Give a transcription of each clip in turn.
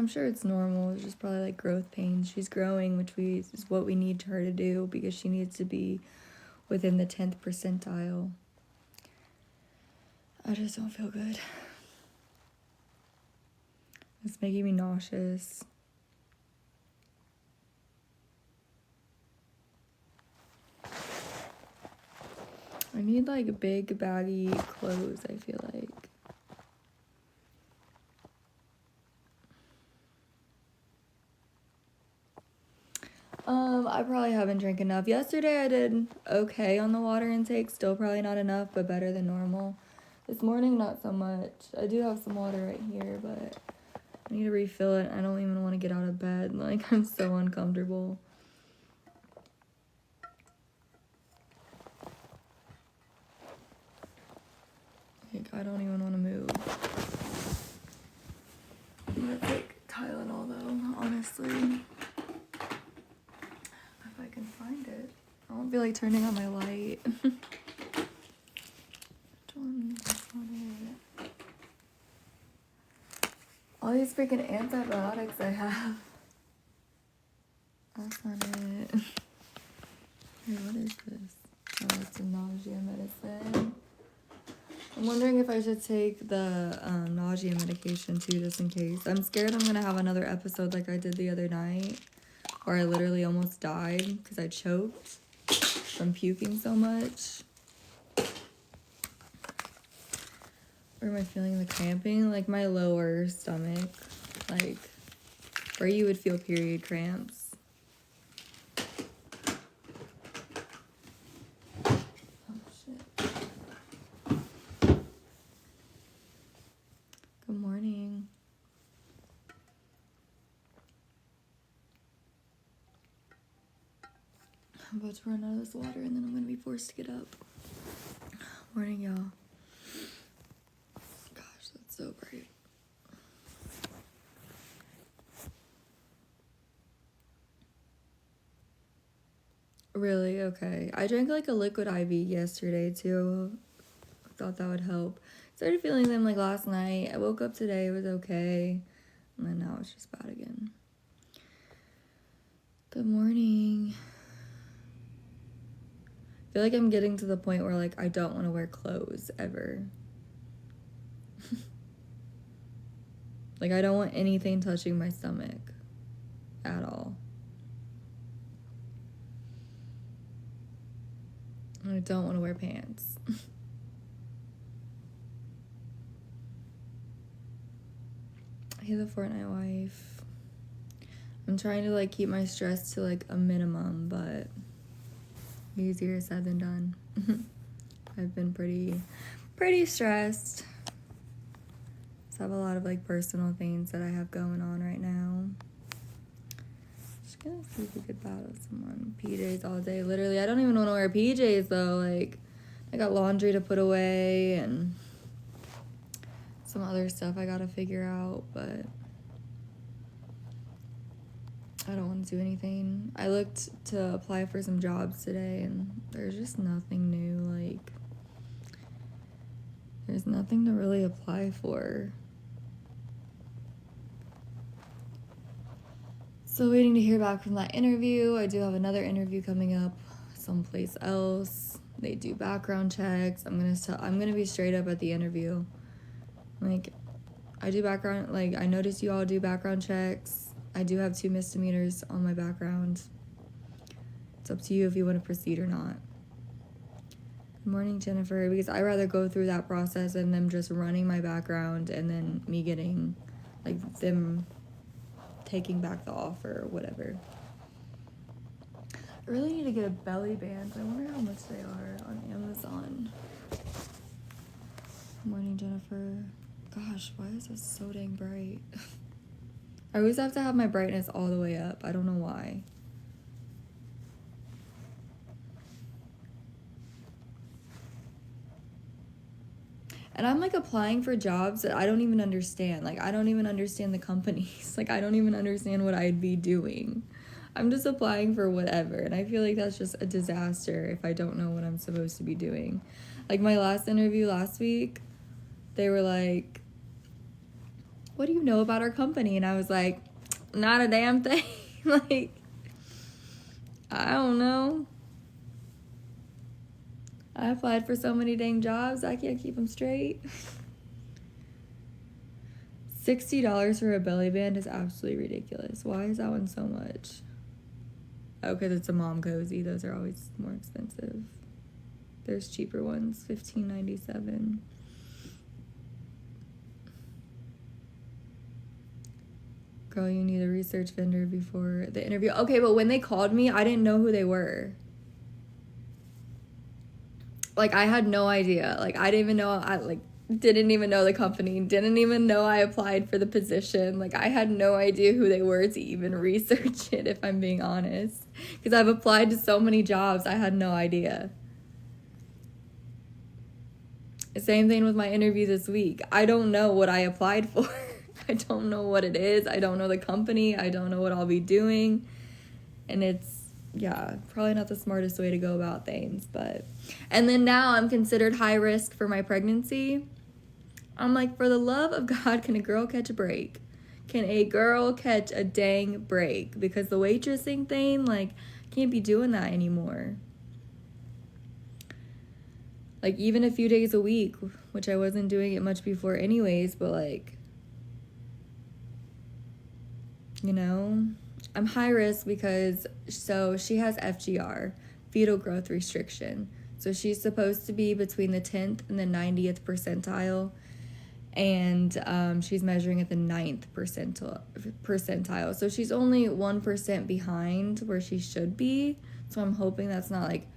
I'm sure it's normal. It's just probably like growth pains. She's growing, which is what we need her to do because she needs to be within the 10th percentile. I just don't feel good. It's making me nauseous. I need like big baggy clothes, I feel like. I probably haven't drank enough. Yesterday I did okay on the water intake. Still probably not enough, but better than normal. This morning, not so much. I do have some water right here, but I need to refill it. I don't even want to get out of bed. Like, I'm so uncomfortable. Like, I don't even want to move. I'm gonna take Tylenol though, honestly. If I can find it. I won't be like turning on my light. That's not it. All these freaking antibiotics I have. That's not it. Hey, what is this? Oh, it's a nausea medicine. I'm wondering if I should take the nausea medication too, just in case. I'm scared I'm gonna have another episode like I did the other night, where I literally almost died because I choked from puking so much. Where am I feeling the cramping? Like my lower stomach, like where you would feel period cramps. Good morning. I'm about to run out of this water and then I'm gonna be forced to get up. Morning, y'all. Gosh, that's so bright. Really? Okay. I drank like a liquid IV yesterday too. I thought that would help. Started feeling them like last night. I woke up today, it was okay. And then now it's just bad again. Good morning. I feel like I'm getting to the point where like I don't want to wear clothes ever. Like I don't want anything touching my stomach at all. I don't want to wear pants. Hey, the Fortnite wife. I'm trying to like keep my stress to like a minimum, but easier said than done. I've been pretty stressed. Just have a lot of like personal things that I have going on right now. Just gonna see if we could battle someone. PJs all day. Literally, I don't even want to wear PJs though. Like, I got laundry to put away and some other stuff I gotta figure out, but I don't want to do anything. I looked to apply for some jobs today and there's just nothing new. Like, there's nothing to really apply for. So waiting to hear back from that interview. I do have another interview coming up someplace else. They do background checks. I'm gonna be straight up at the interview. Like, I do background, like, I noticed you all do background checks. I do have 2 misdemeanors on my background. It's up to you if you want to proceed or not. Good morning, Jennifer. Because I'd rather go through that process and them just running my background and then me getting, like, them taking back the offer or whatever. I really need to get a belly band. I wonder how much they are on Amazon. Good morning, Jennifer. Gosh, why is this so dang bright? I always have to have my brightness all the way up. I don't know why. And I'm like applying for jobs that I don't even understand. Like, I don't even understand the companies. Like, I don't even understand what I'd be doing. I'm just applying for whatever. And I feel like that's just a disaster if I don't know what I'm supposed to be doing. Like, my last interview last week, they were like, what do you know about our company? And I was like, not a damn thing. Like, I don't know. I applied for so many dang jobs, I can't keep them straight. $60 for a belly band is absolutely ridiculous. Why is that one so much? Oh, because it's a mom cozy. Those are always more expensive. There's cheaper ones, $15.97. Girl, you need a research vendor before the interview. Okay, but when they called me, I didn't know who they were. Like, I had no idea. Like, I didn't even know, didn't even know the company, didn't even know I applied for the position. Like, I had no idea who they were to even research it, if I'm being honest. Because I've applied to so many jobs, I had no idea. Same thing with my interview this week. I don't know what I applied for. I don't know what it is. I don't know the company. I don't know what I'll be doing. And it's, yeah, probably not the smartest way to go about things. But, and then now I'm considered high risk for my pregnancy. I'm like, for the love of God, can a girl catch a break? Can a girl catch a dang break? Because the waitressing thing, like, can't be doing that anymore. Like, even a few days a week, which I wasn't doing it much before anyways, but like, you know, I'm high risk because, so she has FGR, fetal growth restriction. So she's supposed to be between the 10th and the 90th percentile. And she's measuring at the 9th percentile. So she's only 1% behind where she should be. So I'm hoping that's not like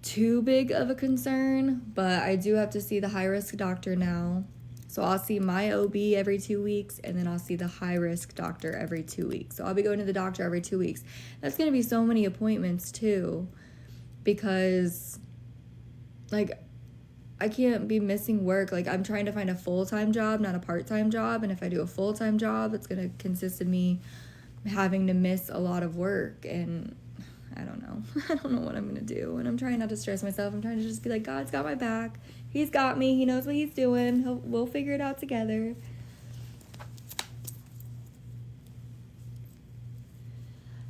too big of a concern. But I do have to see the high risk doctor now. So I'll see my OB every 2 weeks, and then I'll see the high-risk doctor every 2 weeks. So I'll be going to the doctor every 2 weeks. That's going to be so many appointments, too, because, like, I can't be missing work. Like, I'm trying to find a full-time job, not a part-time job, and if I do a full-time job, it's going to consist of me having to miss a lot of work, and I don't know. I don't know what I'm going to do, and I'm trying not to stress myself. I'm trying to just be like, God's got my back. He's got me. He knows what he's doing. We'll figure it out together.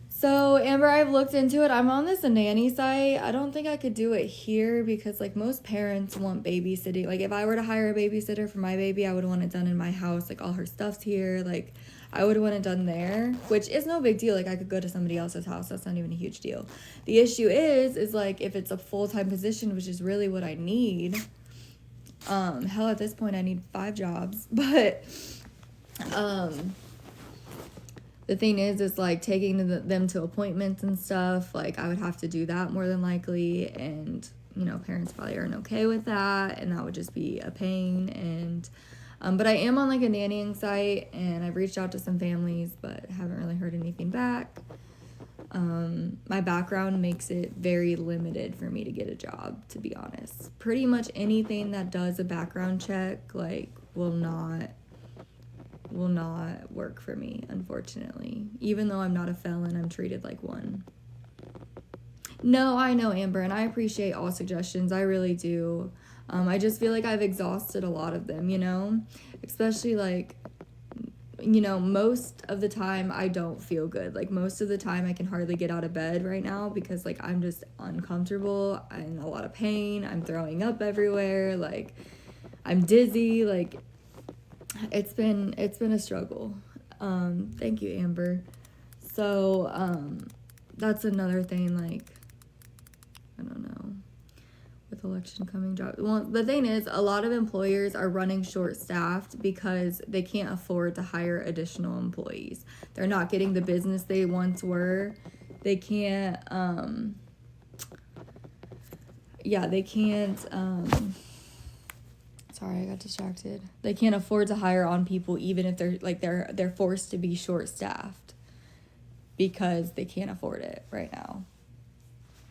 So, Amber, I've looked into it. I'm on this nanny site. I don't think I could do it here because, like, most parents want babysitting. Like, if I were to hire a babysitter for my baby, I would want it done in my house. Like, all her stuff's here. Like, I would want it done there, which is no big deal. Like, I could go to somebody else's house. That's not even a huge deal. The issue is like, if it's a full-time position, which is really what I need. Hell, at this point, I need 5 jobs. But, the thing is like taking them to appointments and stuff. Like, I would have to do that more than likely. And, you know, parents probably aren't okay with that. And that would just be a pain. And, but I am on like a nannying site, and I've reached out to some families, but haven't really heard anything back. My background makes it very limited for me to get a job, to be honest. Pretty much anything that does a background check, like, will not work for me, unfortunately. Even though I'm not a felon, I'm treated like one. No, I know, Amber, and I appreciate all suggestions. I really do. I just feel like I've exhausted a lot of them, you know? Especially, like, you know, most of the time I don't feel good. Like, most of the time I can hardly get out of bed right now because, like, I'm just uncomfortable. I'm in a lot of pain. I'm throwing up everywhere. Like, I'm dizzy. Like, it's been a struggle. Thank you, Amber. So, that's another thing, like, I don't know, with election coming job. Well, the thing is, a lot of employers are running short-staffed because they can't afford to hire additional employees. They're not getting the business they once were. They can't, sorry, I got distracted. They can't afford to hire on people even if they're forced to be short-staffed because they can't afford it right now.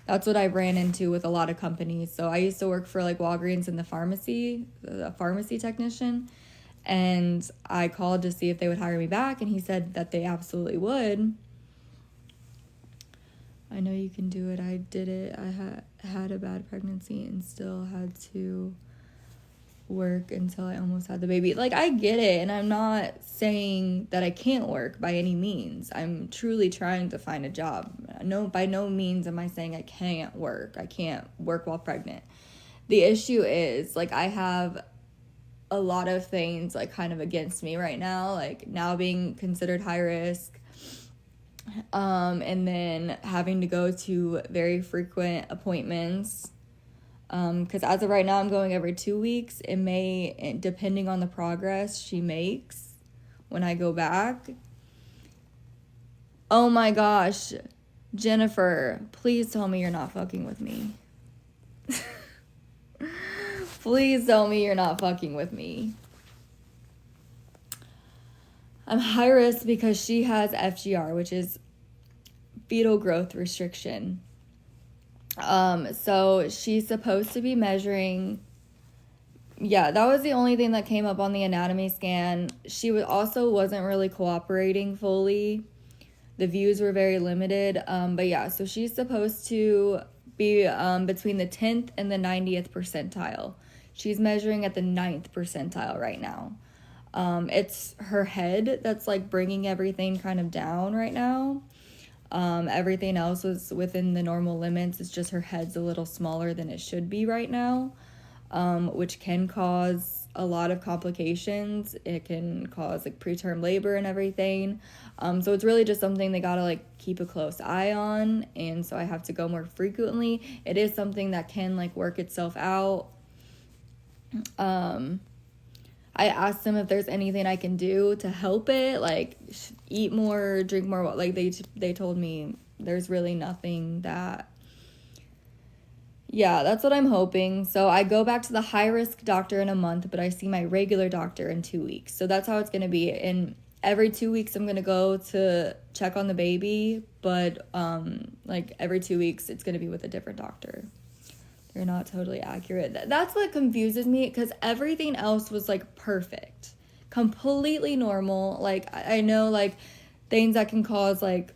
That's what I ran into with a lot of companies. So I used to work for like Walgreens in the pharmacy technician, and I called to see if they would hire me back, and he said that they absolutely would. I know you can do it. I did it. I had a bad pregnancy and still had to work until I almost had the baby. Like, I get it, and I'm not saying that I can't work by any means. I'm truly trying to find a job. No, by no means am I saying I can't work. I can't work while pregnant. The issue is, like, I have a lot of things, like, kind of against me right now, like, now being considered high risk, and then having to go to very frequent appointments. Because as of right now, I'm going every 2 weeks. It may, depending on the progress she makes when I go back. Oh my gosh, Jennifer, please tell me you're not fucking with me. Please tell me you're not fucking with me. I'm high risk because she has FGR, which is fetal growth restriction. So she's supposed to be measuring. Yeah, that was the only thing that came up on the anatomy scan. She also wasn't really cooperating fully. The views were very limited. But yeah, so she's supposed to be between the 10th and the 90th percentile. She's measuring at the 9th percentile right now. It's her head that's like bringing everything kind of down right now. Everything else was within the normal limits. It's just her head's a little smaller than it should be right now, which can cause a lot of complications. It can cause like preterm labor and everything. So it's really just something they gotta like keep a close eye on. And so I have to go more frequently. It is something that can like work itself out. I asked them if there's anything I can do to help it, like eat more, drink more. Like they told me there's really nothing that. Yeah, that's what I'm hoping. So I go back to the high risk doctor in a month, but I see my regular doctor in 2 weeks. So that's how it's gonna be. And every 2 weeks I'm gonna go to check on the baby, but like every 2 weeks it's gonna be with a different doctor. They're not totally accurate. That's what confuses me, because everything else was like perfect, completely normal. Like I know like things that can cause like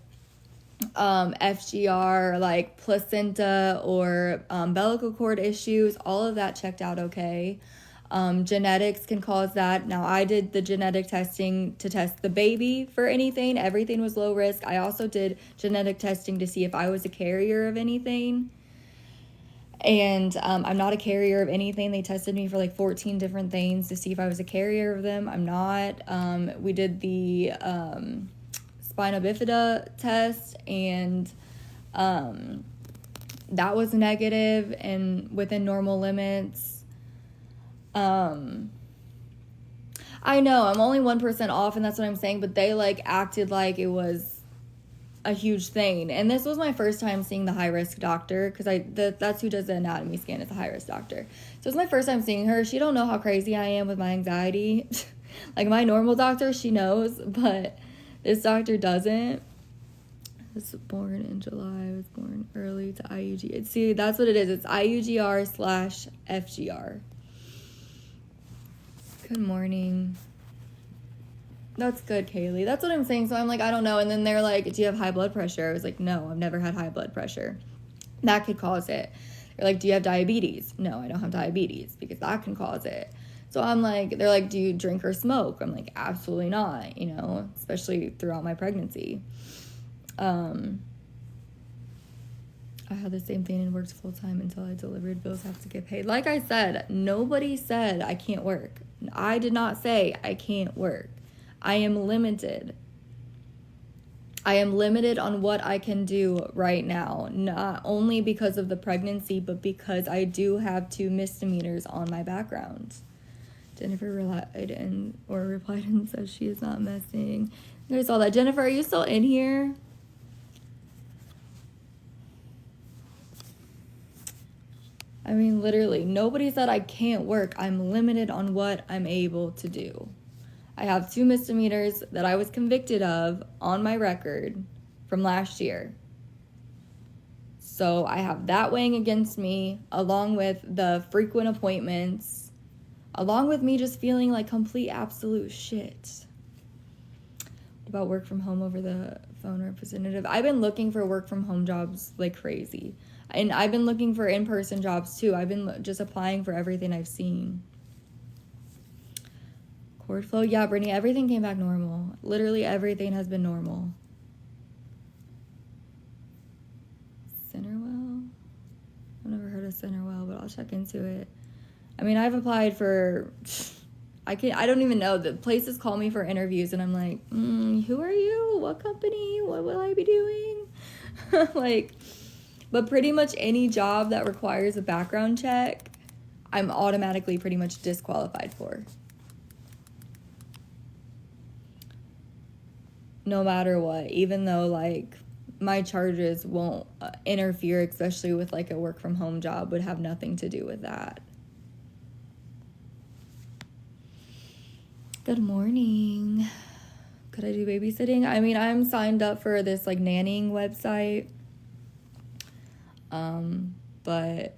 FGR, like placenta or umbilical cord issues, all of that checked out okay. Genetics can cause that. Now I did the genetic testing to test the baby for anything. Everything was low risk. I also did genetic testing to see if I was a carrier of anything. And I'm not a carrier of anything. They tested me for like 14 different things to see if I was a carrier of them. I'm not. We did the spina bifida test, and that was negative and within normal limits. I know I'm only 1% off, and that's what I'm saying, but they like acted like it was a huge thing. And this was my first time seeing the high risk doctor, because that's who does the anatomy scan, is the high risk doctor. So it's my first time seeing her. She don't know how crazy I am with my anxiety. Like my normal doctor, she knows, but this doctor doesn't. I was born in July. I was born early to IUG. See, that's what it is. It's IUGR/FGR. Good morning. That's good, Kaylee. That's what I'm saying. So I'm like, I don't know. And then they're like, do you have high blood pressure? I was like, no, I've never had high blood pressure. That could cause it. They're like, do you have diabetes? No, I don't have diabetes, because that can cause it. So I'm like, they're like, do you drink or smoke? I'm like, absolutely not, especially throughout my pregnancy. I had the same thing and worked full time until I delivered. Bills have to get paid. Like I said, nobody said I can't work. I did not say I can't work. I am limited. I am limited on what I can do right now, not only because of the pregnancy, but because I do have 2 misdemeanors on my background. Jennifer replied and says she is not messing. You guys saw that. Jennifer, are you still in here? I mean, literally, nobody said I can't work. I'm limited on what I'm able to do. I have 2 misdemeanors that I was convicted of on my record from last year. So I have that weighing against me, along with the frequent appointments, along with me just feeling like complete absolute shit. What about work from home over the phone representative? I've been looking for work from home jobs like crazy. And I've been looking for in-person jobs too. I've been just applying for everything I've seen. Cord flow. Yeah, Brittany, everything came back normal. Literally everything has been normal. Centerwell? I've never heard of Centerwell, but I'll check into it. I mean, I've applied for... I don't even know. The places call me for interviews, and I'm like, who are you? What company? What will I be doing? Like, but pretty much any job that requires a background check, I'm automatically pretty much disqualified for. No matter what, even though, like, my charges won't interfere, especially with, like, a work from home job, would have nothing to do with that. Good morning. Could I do babysitting? I mean, I'm signed up for this, like, nannying website. But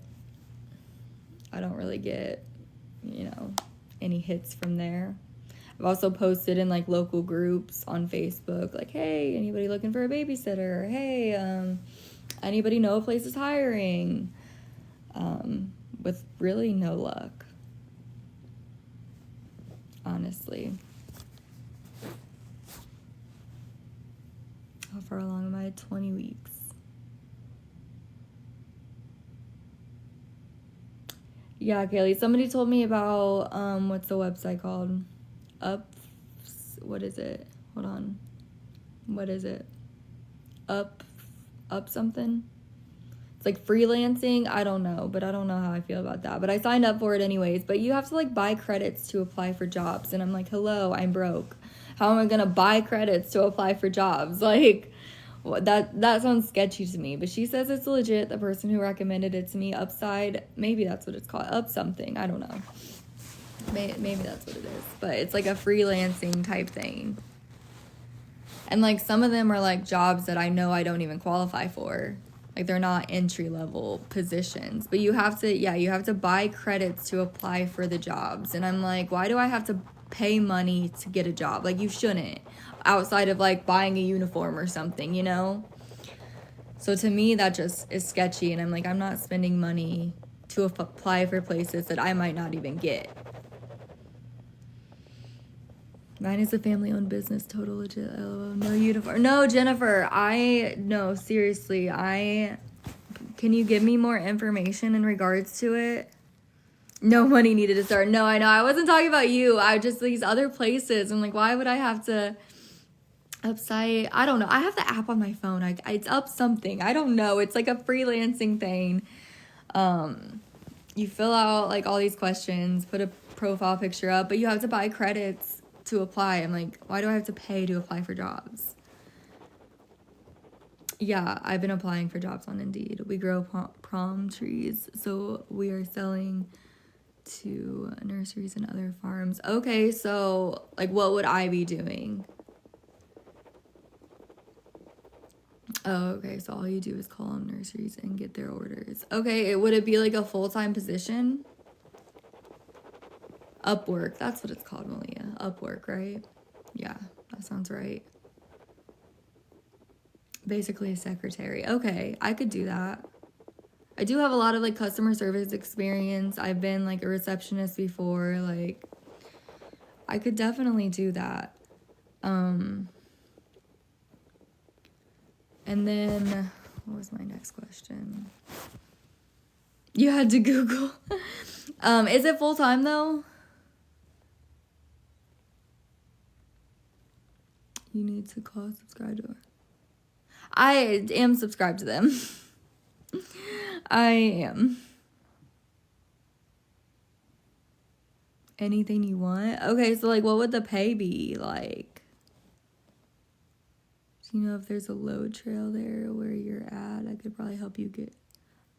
I don't really get, any hits from there. I've also posted in, like, local groups on Facebook, like, hey, anybody looking for a babysitter? Hey, anybody know a place is hiring? With really no luck. Honestly. How far along am I? 20 weeks. Yeah, Kaylee, somebody told me about, what's the website called? What is it? Hold on. What is it? Up something? It's like freelancing. I don't know, but I don't know how I feel about that. But I signed up for it anyways. But you have to, like, buy credits to apply for jobs. And I'm like, hello, I'm broke. How am I going to buy credits to apply for jobs? Like, that sounds sketchy to me. But she says it's legit. The person who recommended it to me, Upside, maybe that's what it's called. Up something. I don't know. Maybe that's what it is. But it's like a freelancing type thing. And, like, some of them are, like, jobs that I know I don't even qualify for. Like, they're not entry-level positions. But you have to buy credits to apply for the jobs. And I'm like, why do I have to pay money to get a job? Like, you shouldn't. Outside of, like, buying a uniform or something, So to me, that just is sketchy. And I'm like, I'm not spending money to apply for places that I might not even get. Mine is a family-owned business, total legit, LOL. No uniform. No, Jennifer, no, seriously, can you give me more information in regards to it? No money needed to start. No, I know, I wasn't talking about you. I just, these other places, I'm like, why would I have to, Upside, I don't know. I have the app on my phone. It's Up something. I don't know. It's like a freelancing thing. You fill out, like, all these questions, put a profile picture up, but you have to buy credits to apply. I'm like, why do I have to pay to apply for jobs? Yeah, I've been applying for jobs on Indeed. We grow palm trees, so we are selling to nurseries and other farms. Okay, so, like, what would I be doing? Oh, okay, so all you do is call on nurseries and get their orders. Okay, would it be like a full-time position? Upwork, that's what it's called, Malia. Upwork, right? Yeah, that sounds right. Basically a secretary. Okay, I could do that. I do have a lot of, like, customer service experience. I've been, like, a receptionist before. Like, I could definitely do that. And then, what was my next question? You had to Google. Is it full-time, though? You need to call, subscribe to her. I am subscribed to them. I am. Anything you want? Okay, so, like, what would the pay be like? Do you know if there's a load trail there where you're at? I could probably help you get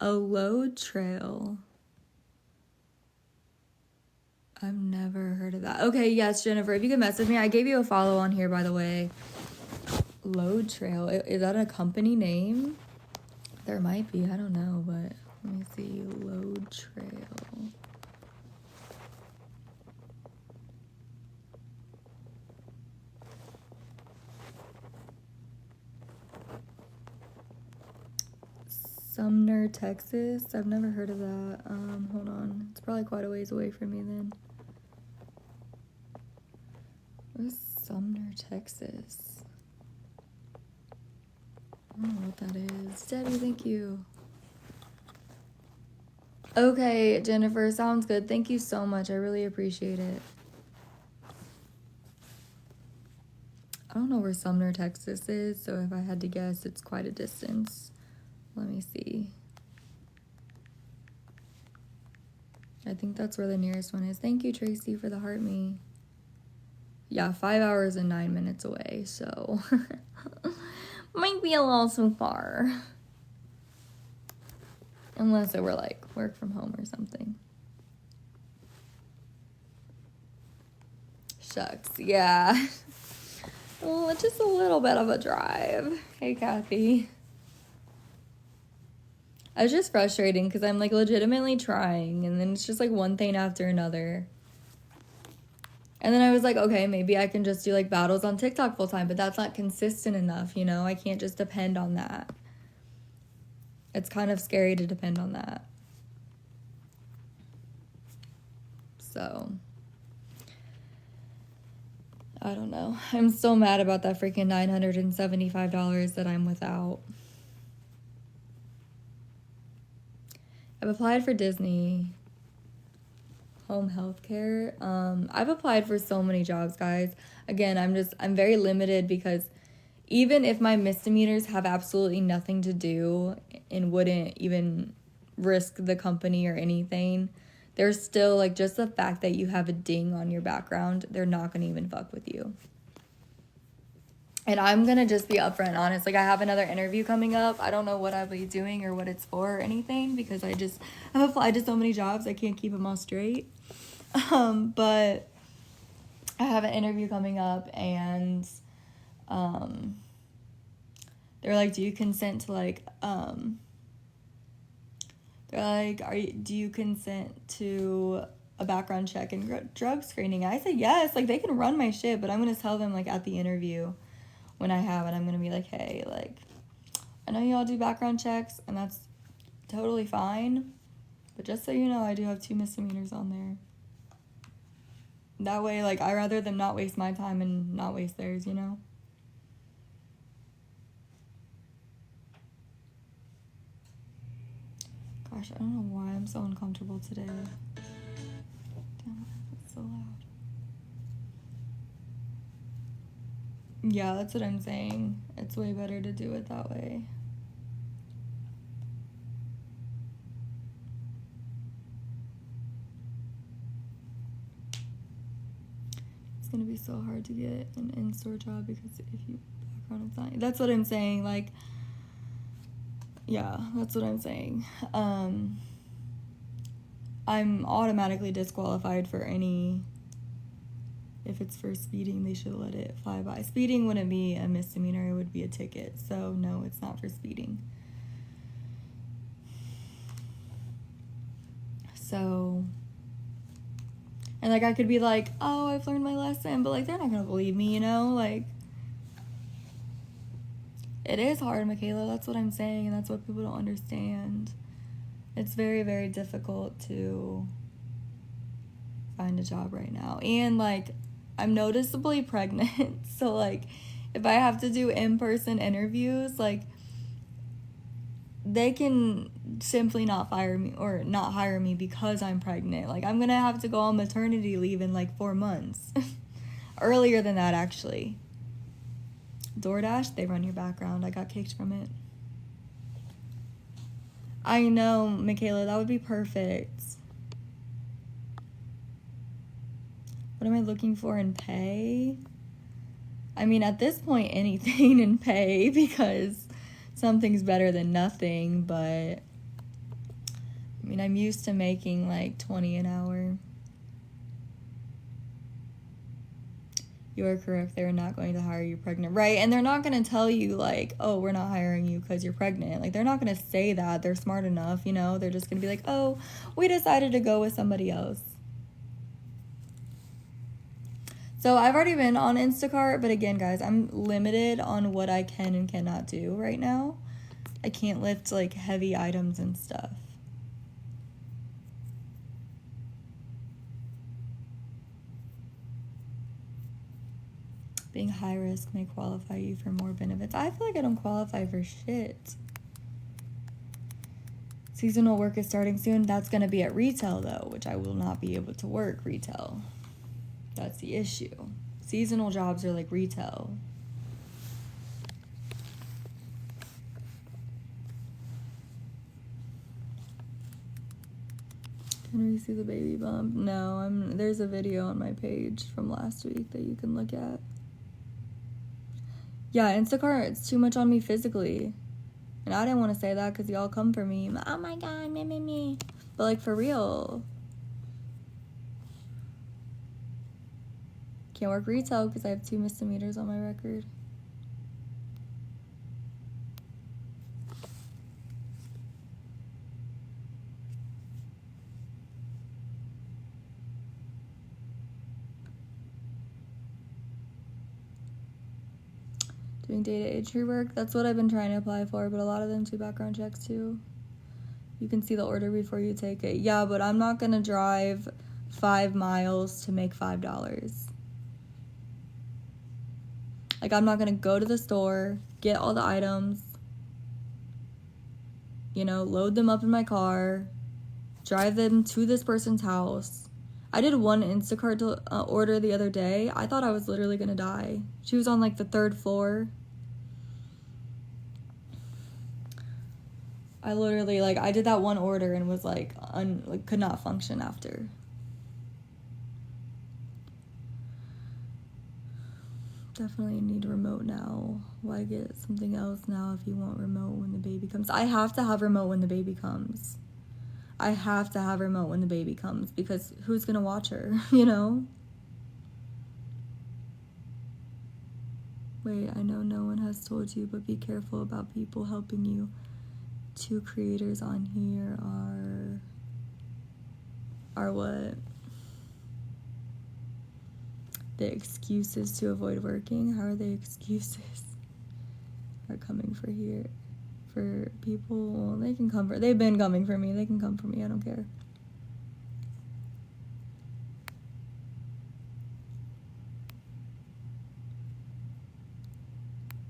a load trail. I've never heard of that. Okay, yes, Jennifer, if you could message me. I gave you a follow on here, by the way. Load trail. Is that a company name? There might be. I don't know, but let me see. Load trail. Sumner, Texas. I've never heard of that. Hold on. It's probably quite a ways away from me then. Sumner, Texas. I don't know what that is. Debbie, thank you. Okay, Jennifer, sounds good. Thank you so much. I really appreciate it. I don't know where Sumner, Texas is, so if I had to guess, it's quite a distance. Let me see. I think that's where the nearest one is. Thank you, Tracy, for the heart me. Yeah, 5 hours and 9 minutes away, so might be a little too far. Unless it were like work from home or something. Shucks, yeah. Well, just a little bit of a drive. Hey, Kathy. I was just frustrating because I'm like legitimately trying, and then it's just like one thing after another. And then I was like, okay, maybe I can just do like battles on TikTok full time, but that's not consistent enough, you know? I can't just depend on that. It's kind of scary to depend on that. So, I don't know. I'm still mad about that freaking $975 that I'm without. I've applied for Disney home health care. I've applied for so many jobs, guys. Again, I'm very limited because even if my misdemeanors have absolutely nothing to do and wouldn't even risk the company or anything, there's still like just the fact that you have a ding on your background, they're not going to even fuck with you. And I'm going to just be upfront and honest. Like, I have another interview coming up. I don't know what I'll be doing or what it's for or anything because I've applied to so many jobs. I can't keep them all straight. But I have an interview coming up and they're like, do you consent to like, they're like, do you consent to a background check and drug screening? I said yes. Like, they can run my shit, but I'm going to tell them like at the interview when I have it, I'm going to be like, hey, like, I know you all do background checks and that's totally fine, but just so you know, I do have 2 misdemeanors on there. That way, like, I rather them not waste my time and not waste theirs, you know? Gosh, I don't know why I'm so uncomfortable today. Damn, it's so loud. Yeah, that's what I'm saying. It's way better to do it that way. It's gonna be so hard to get an in-store job because if you background, it's not. That's what I'm saying. Like, yeah, that's what I'm saying. I'm automatically disqualified for any. If it's for speeding, they should let it fly by. Speeding wouldn't be a misdemeanor, it would be a ticket. So, no, it's not for speeding. So, and, like, I could be like, oh, I've learned my lesson. But, like, they're not going to believe me, you know? Like, it is hard, Michaela. That's what I'm saying. And that's what people don't understand. It's very, very difficult to find a job right now. And, like, I'm noticeably pregnant. So, like, if I have to do in-person interviews, like, they can simply not fire me or not hire me because I'm pregnant. Like, I'm going to have to go on maternity leave in, like, 4 months. Earlier than that, actually. DoorDash, they run your background. I got kicked from it. I know, Michaela, that would be perfect. What am I looking for in pay? I mean, at this point, anything in pay because something's better than nothing, but I mean, I'm used to making like $20 an hour. You are correct. They're not going to hire you pregnant. Right. And they're not going to tell you like, oh, we're not hiring you because you're pregnant. Like, they're not going to say that. They're smart enough, you know. They're just going to be like, oh, we decided to go with somebody else. So I've already been on Instacart, but again, guys, I'm limited on what I can and cannot do right now. I can't lift like heavy items and stuff. Being high risk may qualify you for more benefits. I feel like I don't qualify for shit. Seasonal work is starting soon. That's going to be at retail, though, which I will not be able to work retail. That's the issue. Seasonal jobs are like retail. Can we see the baby bump? No, there's a video on my page from last week that you can look at. Yeah, Instacart, it's too much on me physically. And I didn't want to say that because y'all come for me. Oh my god, me. But like, for real. Can't work retail because I have 2 misdemeanors on my record. Doing data entry work, that's what I've been trying to apply for, but a lot of them do background checks too. You can see the order before you take it. Yeah, but I'm not gonna drive 5 miles to make $5. Like, I'm not gonna go to the store, get all the items, you know, load them up in my car, drive them to this person's house. I did one Instacart order the other day. I thought I was literally gonna die. She was on like the 3rd floor. I literally, like, I did that one order and was like, could not function after. Definitely need remote now. Why get something else now if you want remote when the baby comes? I have to have remote when the baby comes. I have to have remote when the baby comes because who's gonna watch her, you know? Wait, I know no one has told you, but be careful about people helping you. 2 creators on here are what? The excuses to avoid working. How are they excuses? Are coming for here for people. Well, they can come for. They've been coming for me. They can come for me. I don't care.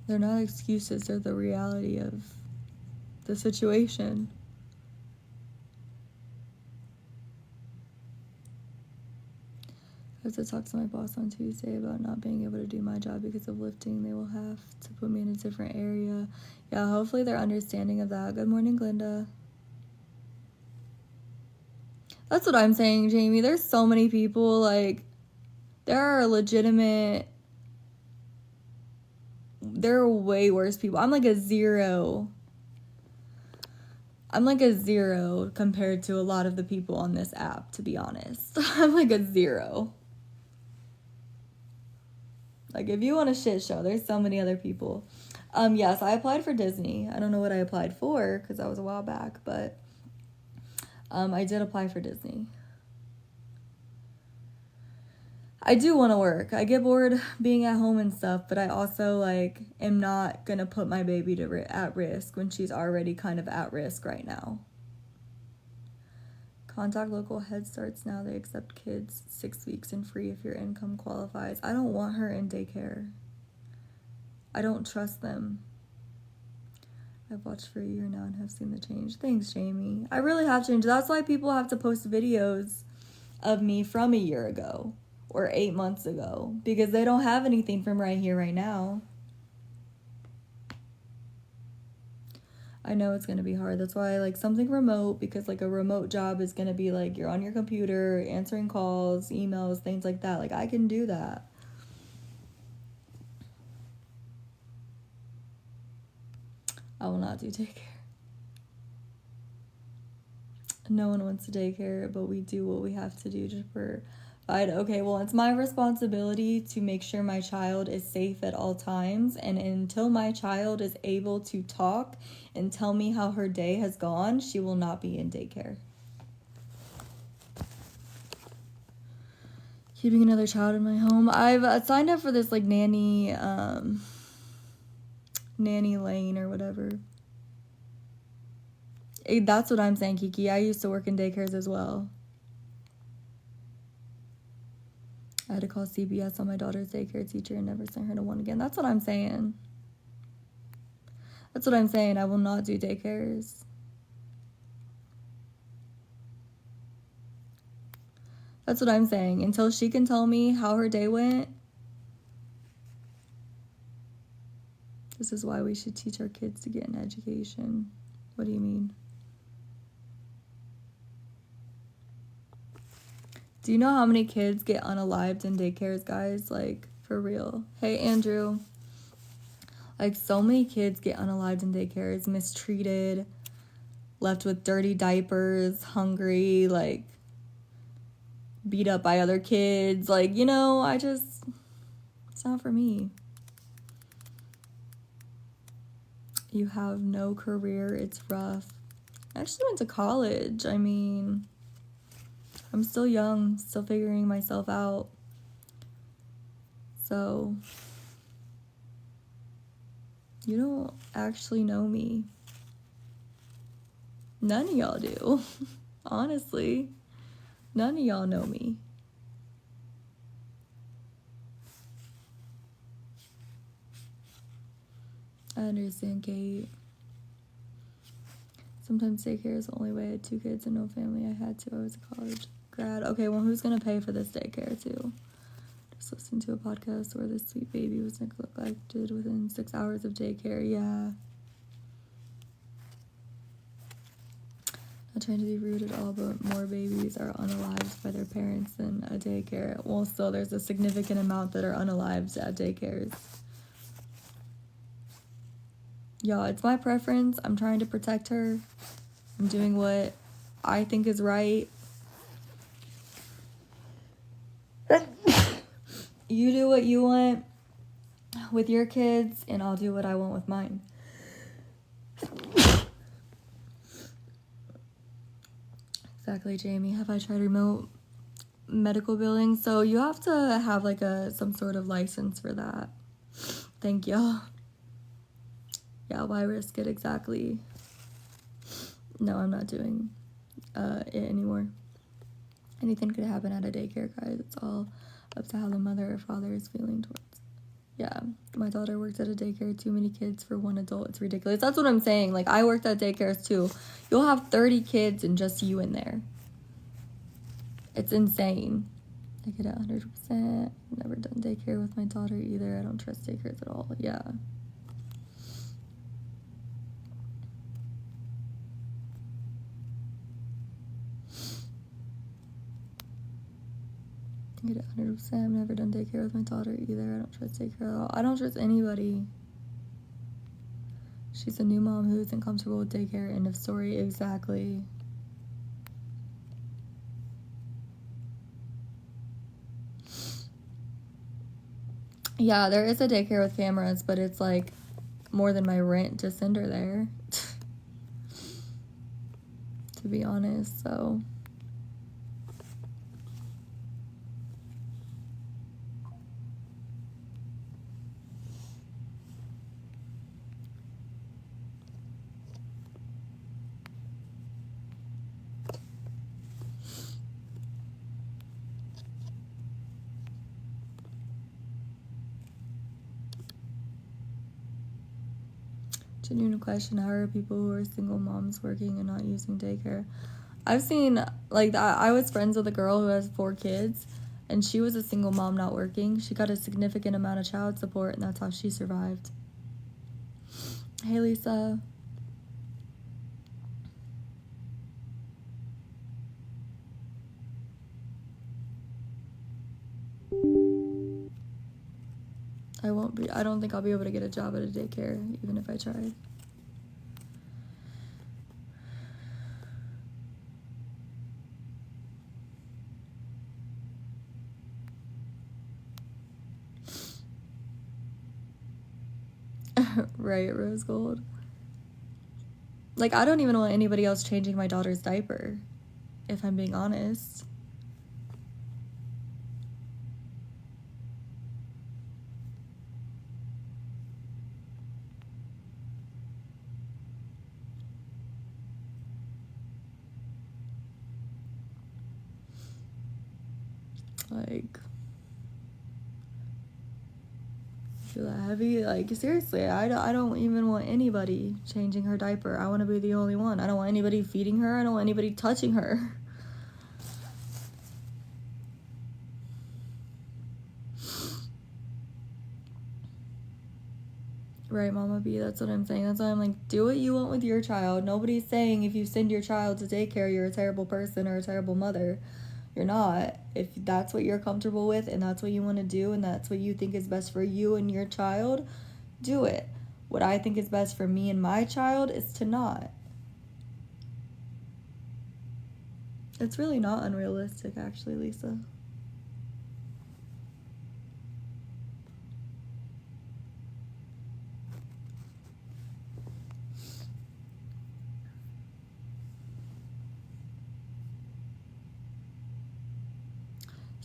They're not excuses. They're the reality of the situation. I have to talk to my boss on Tuesday about not being able to do my job because of lifting. They will have to put me in a different area. Yeah, hopefully they're understanding of that. Good morning, Glinda. That's what I'm saying, Jamie. There's so many people, like, there are way worse people. I'm like a zero compared to a lot of the people on this app, to be honest. I'm like a 0. Like, if you want a shit show, there's so many other people. Yes, I applied for Disney. I don't know what I applied for because that was a while back, but I did apply for Disney. I do want to work. I get bored being at home and stuff, but I also, like, am not going to put my baby at risk when she's already kind of at risk right now. Contact local Head Starts now. They accept kids 6 weeks and free if your income qualifies. I don't want her in daycare. I don't trust them. I've watched for a year now and have seen the change. Thanks, Jamie. I really have changed. That's why people have to post videos of me from a year ago or 8 months ago because they don't have anything from right here, right now. I know it's going to be hard. That's why I like something remote because, like, a remote job is going to be, like, you're on your computer, answering calls, emails, things like that. Like, I can do that. I will not do daycare. No one wants to daycare, but we do what we have to do to provide. Okay, well, it's my responsibility to make sure my child is safe at all times, and until my child is able to talk and tell me how her day has gone, she will not be in daycare. Keeping another child in my home. I've signed up for this, like, nanny lane or whatever. That's what I'm saying, Kiki. I used to work in daycares as well. I had to call CBS on my daughter's daycare teacher and never sent her to one again. That's what I'm saying. That's what I'm saying. I will not do daycares. That's what I'm saying. Until she can tell me how her day went. This is why we should teach our kids to get an education. What do you mean? Do you know how many kids get unalived in daycares, guys? Like, for real. Hey, Andrew. Like, so many kids get unalived in daycares, mistreated, left with dirty diapers, hungry, like, beat up by other kids. Like, you know, it's not for me. You have no career. It's rough. I actually went to college. I mean, I'm still young, still figuring myself out. So, you don't actually know me. None of y'all do. Honestly, none of y'all know me. I understand, Kate. Sometimes daycare is the only way. I had 2 kids and no family. I had to. I was a college grad. Okay, well, who's going to pay for this daycare, too? Just listen to a podcast where this sweet baby was neglected within 6 hours of daycare. Yeah. Not trying to be rude at all, but more babies are unalived by their parents than a daycare. Well, still, there's a significant amount that are unalived at daycares. Y'all, it's my preference. I'm trying to protect her. I'm doing what I think is right. You do what you want with your kids, and I'll do what I want with mine. Exactly, Jamie. Have I tried remote medical billing? So you have to have like some sort of license for that. Thank you. Yeah, why risk it exactly? No, I'm not doing it anymore. Anything could happen at a daycare, guys. It's all up to how the mother or father is feeling towards. Yeah, my daughter works at a daycare. Too many kids for one adult. It's ridiculous. That's what I'm saying. Like, I worked at daycares too. You'll have 30 kids and just you in there. It's insane. I get it 100%. Never done daycare with my daughter either. I don't trust daycares at all. Yeah. I get it 100%. I've never done daycare with my daughter either. I don't trust daycare at all. I don't trust anybody. She's a new mom who isn't comfortable with daycare. End of story. Exactly. Yeah, there is a daycare with cameras, but it's like more than my rent to send her there. To be honest, so. Genuine question, how are people who are single moms working and not using daycare? I've seen, like, I was friends with a girl who has 4 kids, and she was a single mom not working. She got a significant amount of child support, and that's how she survived. Hey, Lisa. I don't think I'll be able to get a job at a daycare, even if I tried. Right, Rose Gold. Like, I don't even want anybody else changing my daughter's diaper, if I'm being honest. Like, feel that heavy. Like, seriously, I don't even want anybody changing her diaper. I want to be the only one. I don't want anybody feeding her. I don't want anybody touching her. Right, Mama B, that's what I'm saying. That's why I'm like, do what you want with your child. Nobody's saying if you send your child to daycare, you're a terrible person or a terrible mother. You're not. If that's what you're comfortable with and that's what you want to do and that's what you think is best for you and your child, do it. What I think is best for me and my child is to not. It's really not unrealistic, actually, Lisa.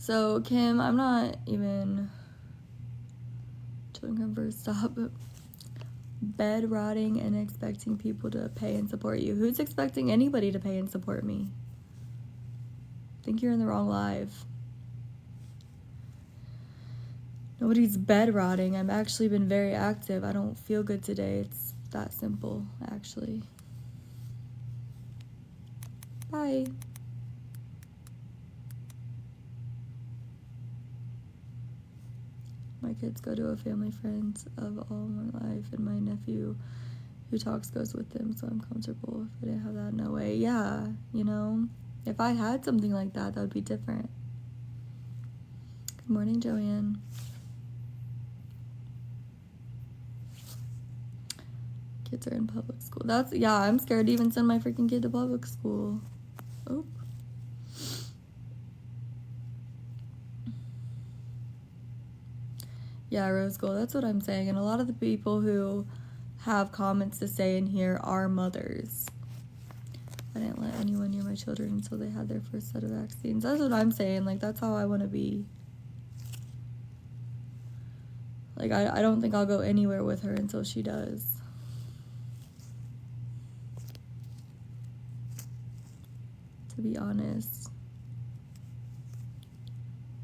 So, Kim, I'm not even children come first. Stop bed rotting and expecting people to pay and support you. Who's expecting anybody to pay and support me? I think you're in the wrong live. Nobody's bed rotting. I've actually been very active. I don't feel good today. It's that simple, actually. Bye. My kids go to a family friend of all my life, and my nephew who talks goes with them, so I'm comfortable. If I didn't have that, no way. Yeah, you know, if I had something like that, that would be different. Good morning, Joanne. Kids are in public school. Yeah, I'm scared to even send my freaking kid to public school. Oh. Yeah, Rose Gold, that's what I'm saying. And a lot of the people who have comments to say in here are mothers. I didn't let anyone near my children until they had their first set of vaccines. That's what I'm saying. Like, that's how I want to be. Like, I don't think I'll go anywhere with her until she does. To be honest.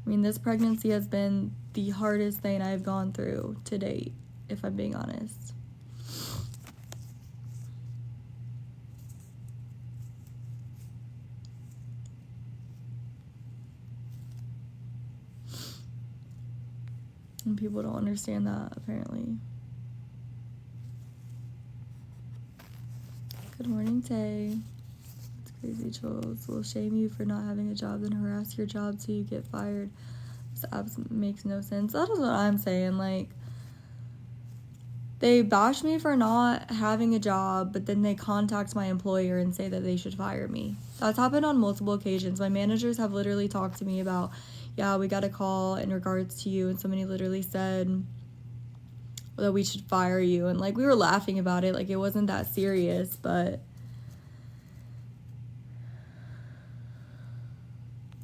I mean, this pregnancy has been the hardest thing I've gone through to date, if I'm being honest. And people don't understand that, apparently. Good morning, Tay. It's crazy, trolls will shame you for not having a job, then harass your job till you get fired. This makes no sense. That is what I'm saying. Like, they bash me for not having a job, but then they contact my employer and say that they should fire me. That's happened on multiple occasions. My managers have literally talked to me about, yeah, we got a call in regards to you, and somebody literally said that we should fire you. And, like, we were laughing about it. Like, it wasn't that serious, but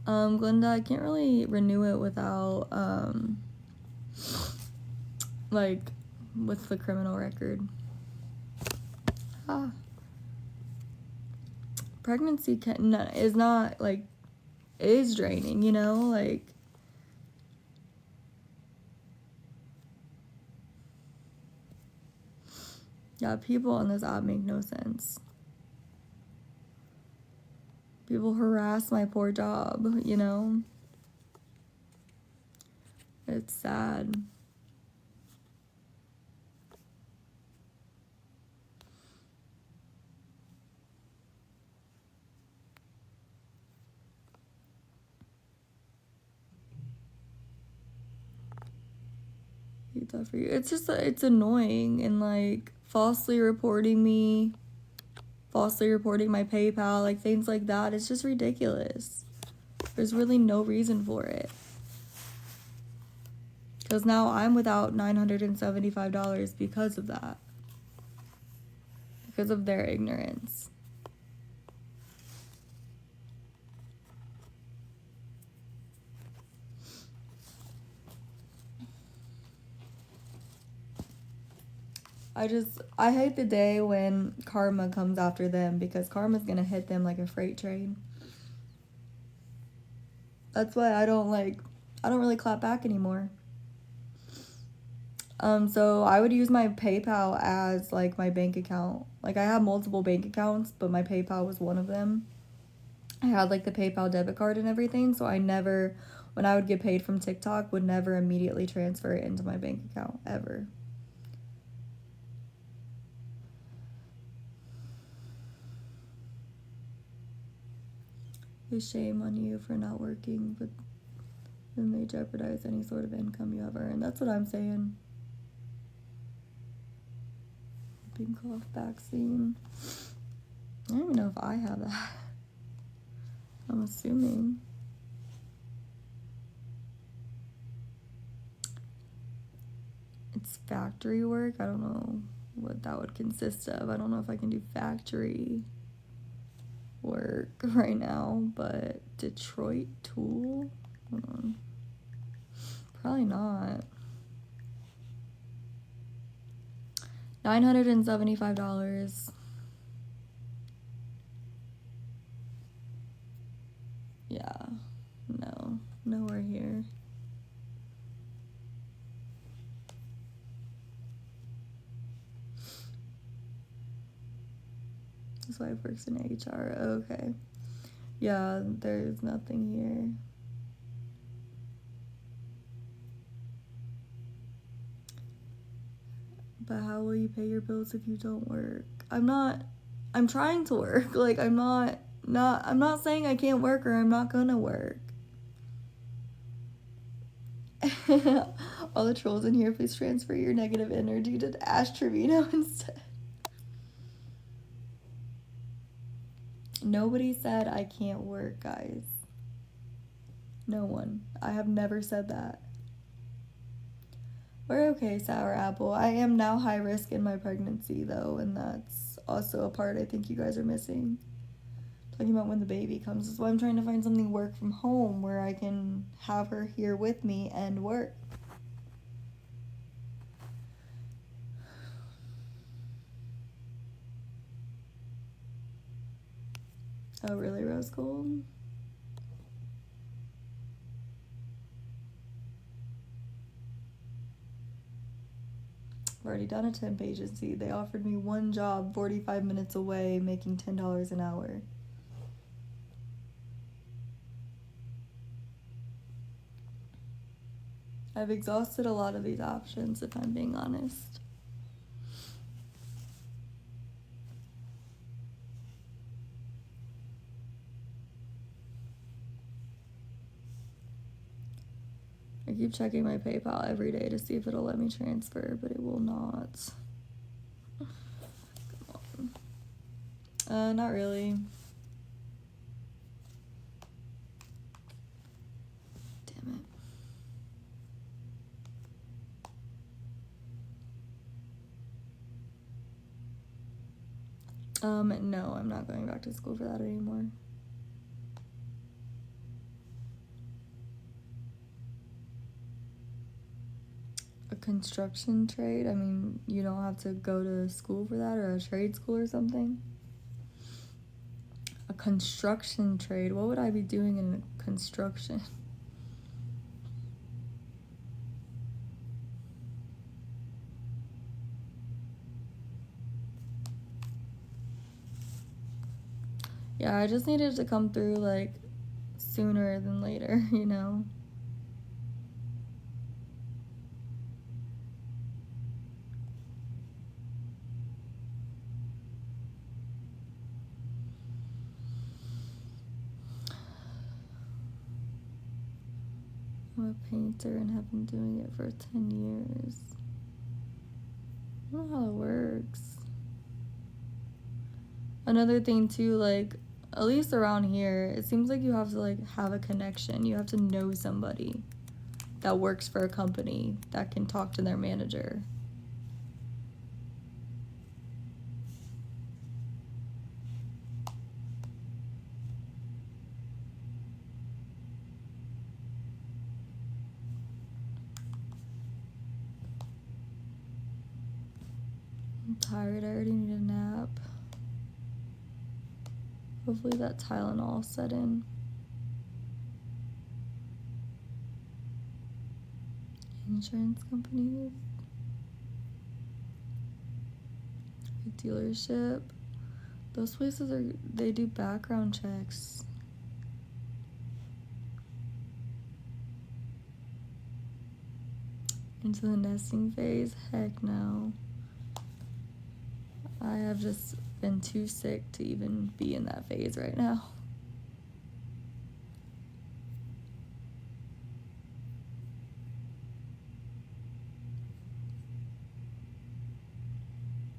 Glenda, I can't really renew it without, like, with the criminal record. Pregnancy is not, like, it is draining, you know? Like, yeah, people on this app make no sense. People harass my poor job, you know? It's sad. Hate that for you. It's just, it's annoying, and, like, falsely reporting me, falsely reporting my PayPal, like, things like that. It's just ridiculous. There's really no reason for it. Because now I'm without $975 because of that. Because of their ignorance. I hate the day when karma comes after them, because karma's gonna hit them like a freight train. That's why I don't really clap back anymore. So I would use my PayPal as like my bank account. Like I have multiple bank accounts, but my PayPal was one of them. I had like the PayPal debit card and everything, so I never, when I would get paid from TikTok, would never immediately transfer it into my bank account ever. It's shame on you for not working, but then they jeopardize any sort of income you have earned. That's what I'm saying. Whooping cough vaccine. I don't even know if I have that. I'm assuming. It's factory work. I don't know what that would consist of. I don't know if I can do factory work right now, but Detroit tool? Hold on. Probably not. $975. Yeah. No. Nowhere here. His wife works in HR. Okay. Yeah, there's nothing here. But how will you pay your bills if you don't work? I'm trying to work. Like I'm not saying I can't work or I'm not gonna work. All the trolls in here, please transfer your negative energy to Ash Trevino instead. Nobody said I can't work, guys. No one. I have never said that. We're okay, Sour Apple. I am now high risk in my pregnancy, though, and that's also a part I think you guys are missing. Talking about when the baby comes. That's why I'm trying to find something work from home where I can have her here with me and work. Oh, really, Rose Gold? I've already done a temp agency. They offered me one job 45 minutes away, making $10 an hour. I've exhausted a lot of these options, if I'm being honest. I keep checking my PayPal every day to see if it'll let me transfer, but it will not. Come on. Not really. Damn it. No, I'm not going back to school for that anymore. A construction trade? I mean, you don't have to go to school for that, or a trade school or something? A construction trade? What would I be doing in construction? Yeah, I just needed to come through, like, sooner than later, you know? I'm a painter and have been doing it for 10 years. I don't know how it works. Another thing too, like, at least around here, it seems like you have to like have a connection. You have to know somebody that works for a company that can talk to their manager. I'm tired. I already need a nap. Hopefully that Tylenol set in. Insurance companies. dealership. Those places they do background checks. Into the nesting phase? Heck no. I have just been too sick to even be in that phase right now.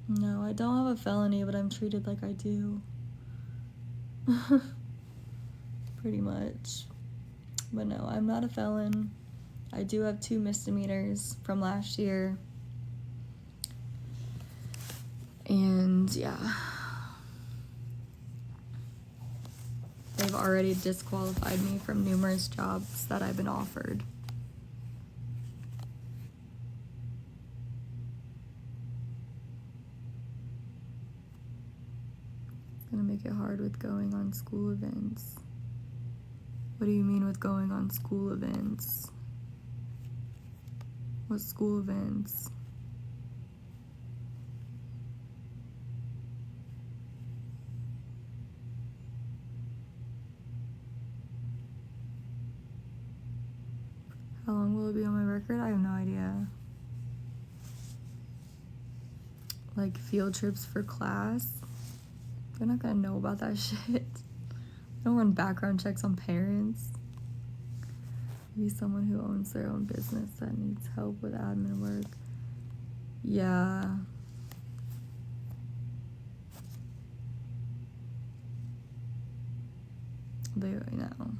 No, I don't have a felony, but I'm treated like I do. Pretty much. But no, I'm not a felon. I do have 2 misdemeanors from last year. And yeah. They've already disqualified me from numerous jobs that I've been offered. It's gonna make it hard with going on school events. What do you mean with going on school events? What school events? How long will it be on my record? I have no idea. Like field trips for class? They're not gonna know about that shit. I don't run background checks on parents. Maybe someone who owns their own business that needs help with admin work. Yeah. They know.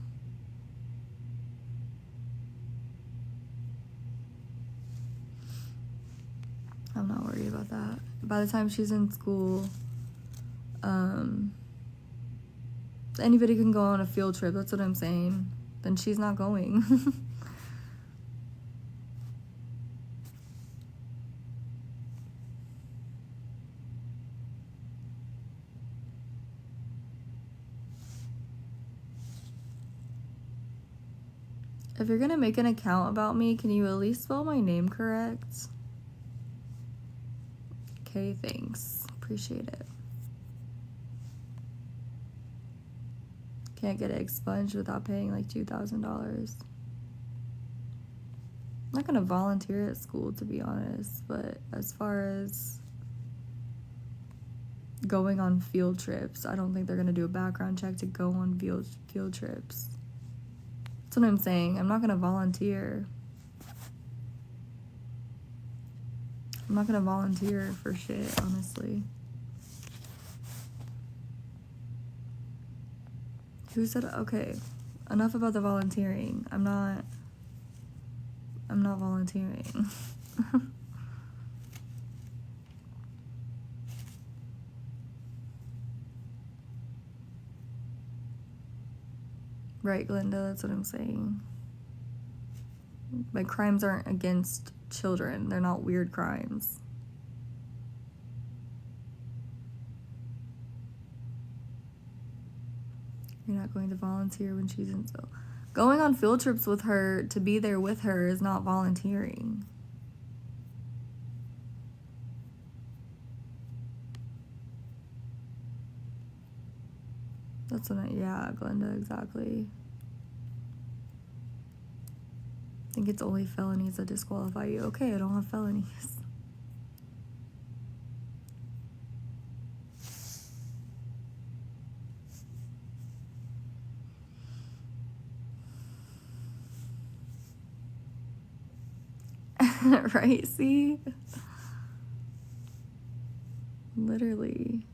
I'm not worried about that. By the time she's in school, anybody can go on a field trip, that's what I'm saying. Then she's not going. If you're gonna make an account about me, can you at least spell my name correct? Okay, thanks. Appreciate it. Can't get it expunged without paying like $2,000. I'm not gonna volunteer at school, to be honest, but as far as going on field trips, I don't think they're gonna do a background check to go on field trips. That's what I'm saying. I'm not gonna volunteer. I'm not gonna volunteer for shit, honestly. Who said, okay, enough about the volunteering. I'm not volunteering. Right, Glenda, that's what I'm saying. My crimes aren't against children. They're not weird crimes. You're not going to volunteer when she's in school. Going on field trips with her, to be there with her, is not volunteering. That's what yeah, Glenda, exactly. I think it's only felonies that disqualify you. Okay, I don't have felonies. Right, see? Literally.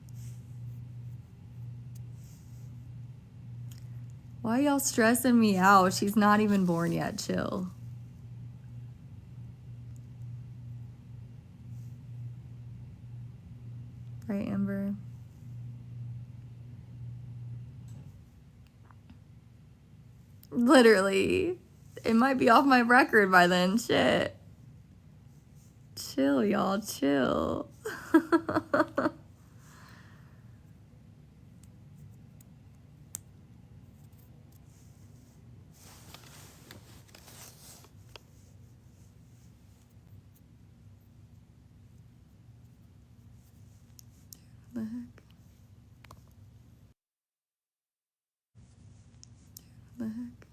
Why y'all stressing me out? She's not even born yet. Chill. Right, Amber? Literally. It might be off my record by then. Shit. Chill, y'all. Chill. What the heck? What the heck?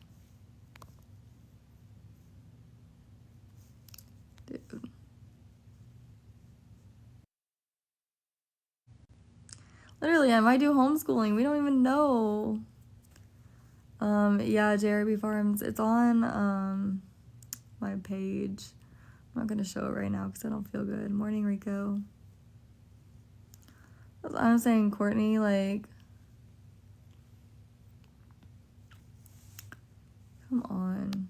Dude. Literally, I might do homeschooling. We don't even know. Yeah, JRB Farms. It's on my page. I'm not gonna show it right now because I don't feel good. Morning, Rico. I'm saying, Courtney, like, come on.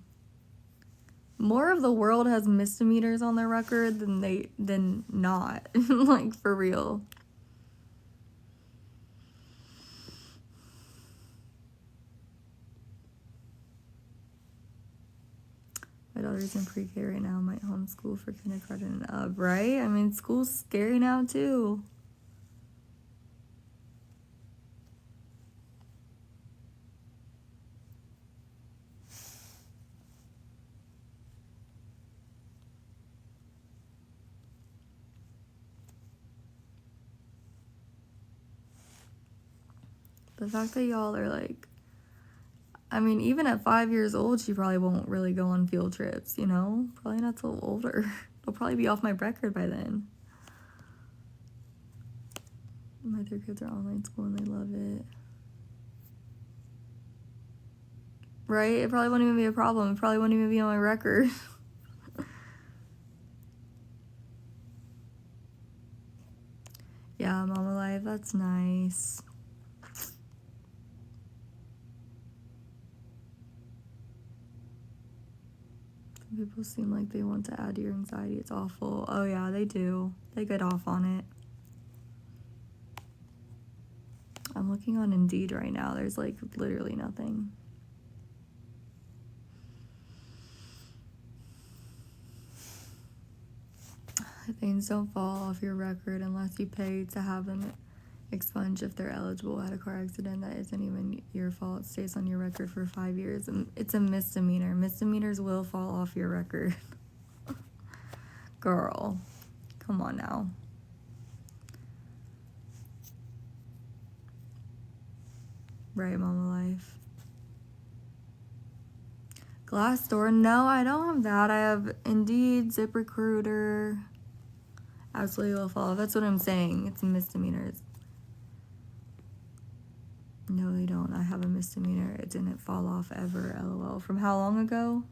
More of the world has misdemeanors on their record than not. Like, for real. My daughter's in pre-K right now. Might homeschool for kindergarten and up, right? I mean, school's scary now, too. The fact that y'all are like, I mean, even at 5 years old, she probably won't really go on field trips, you know? Probably not till older. It'll probably be off my record by then. My 3 kids are online school and they love it. Right? It probably won't even be a problem. It probably won't even be on my record. Yeah, Mama Life, that's nice. Some people seem like they want to add to your anxiety. It's awful. Oh yeah, they do. They get off on it. I'm looking on Indeed right now. There's like literally nothing. Things don't fall off your record unless you pay to have them expunged if they're eligible. Had a car accident that isn't even your fault. Stays on your record for 5 years. It's a misdemeanor. Misdemeanors will fall off your record. Girl, come on now. Right, Mama Life. Glassdoor, no, I don't have that. I have Indeed, ZipRecruiter. Absolutely will fall off. That's what I'm saying. It's misdemeanors. No, they don't. I have a misdemeanor. It didn't fall off ever, LOL. From how long ago?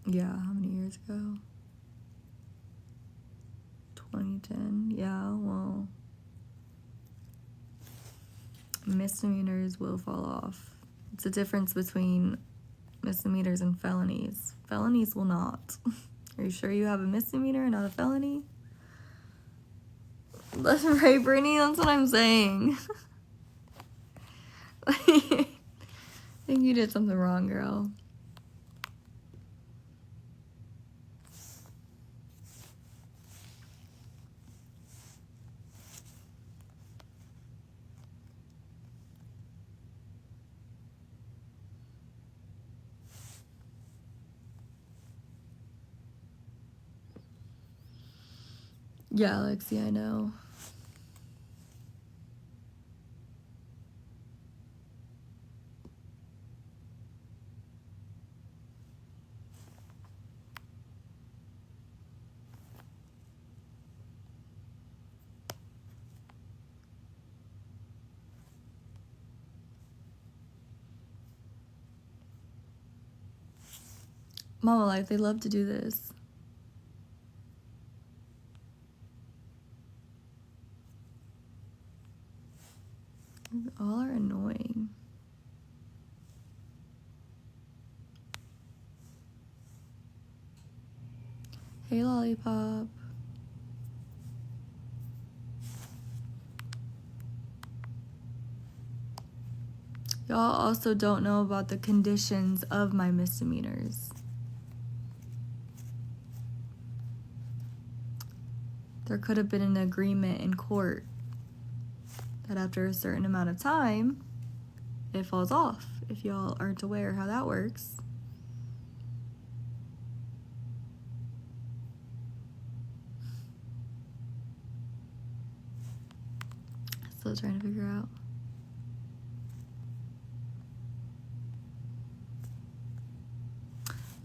Yeah, how many years ago? 2010. Yeah, well, misdemeanors will fall off. It's a difference between misdemeanors and felonies. Felonies will not. Are you sure you have a misdemeanor and not a felony? That's right, Brittany. That's what I'm saying. I think you did something wrong, girl. Yeah, Lexi, I know. Mama Life, they love to do this. All are annoying. Hey, Lollipop. Y'all also don't know about the conditions of my misdemeanors. There could have been an agreement in court that after a certain amount of time, it falls off. if y'all aren't aware how that works. Still trying to figure out.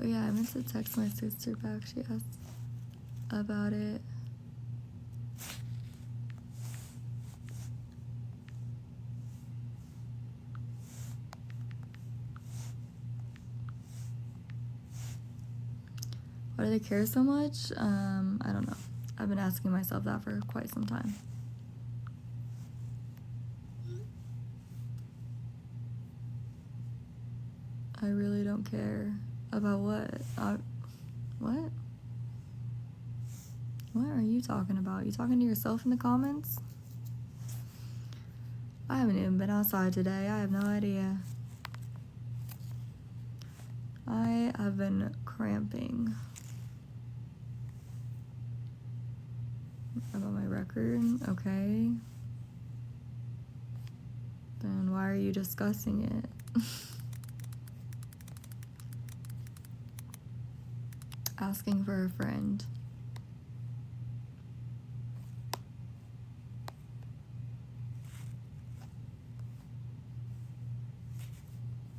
Oh yeah, I meant to text my sister back. She asked about it. Why do they care so much? I don't know. I've been asking myself that for quite some time. I really don't care about what? What? What are you talking about? You talking to yourself in the comments? I haven't even been outside today. I have no idea. I have been cramping. About my record? Okay. Then why are you discussing it? Asking for a friend.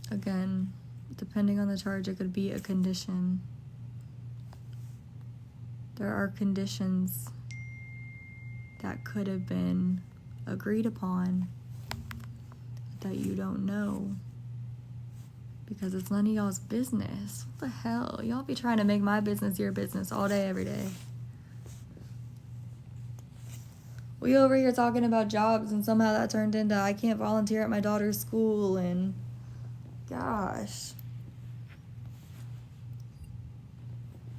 Again, depending on the charge, it could be a condition. There are conditions that could have been agreed upon that you don't know because it's none of y'all's business. What the hell? Y'all be trying to make my business your business all day, every day. We over here talking about jobs and somehow that turned into I can't volunteer at my daughter's school and gosh.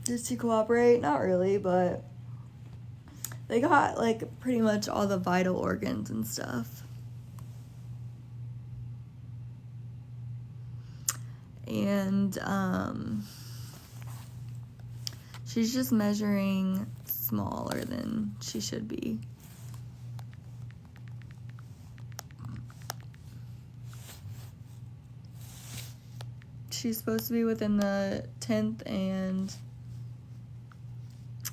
Did she cooperate? Not really, but they got like pretty much all the vital organs and stuff. And she's just measuring smaller than she should be. She's supposed to be within the 10th and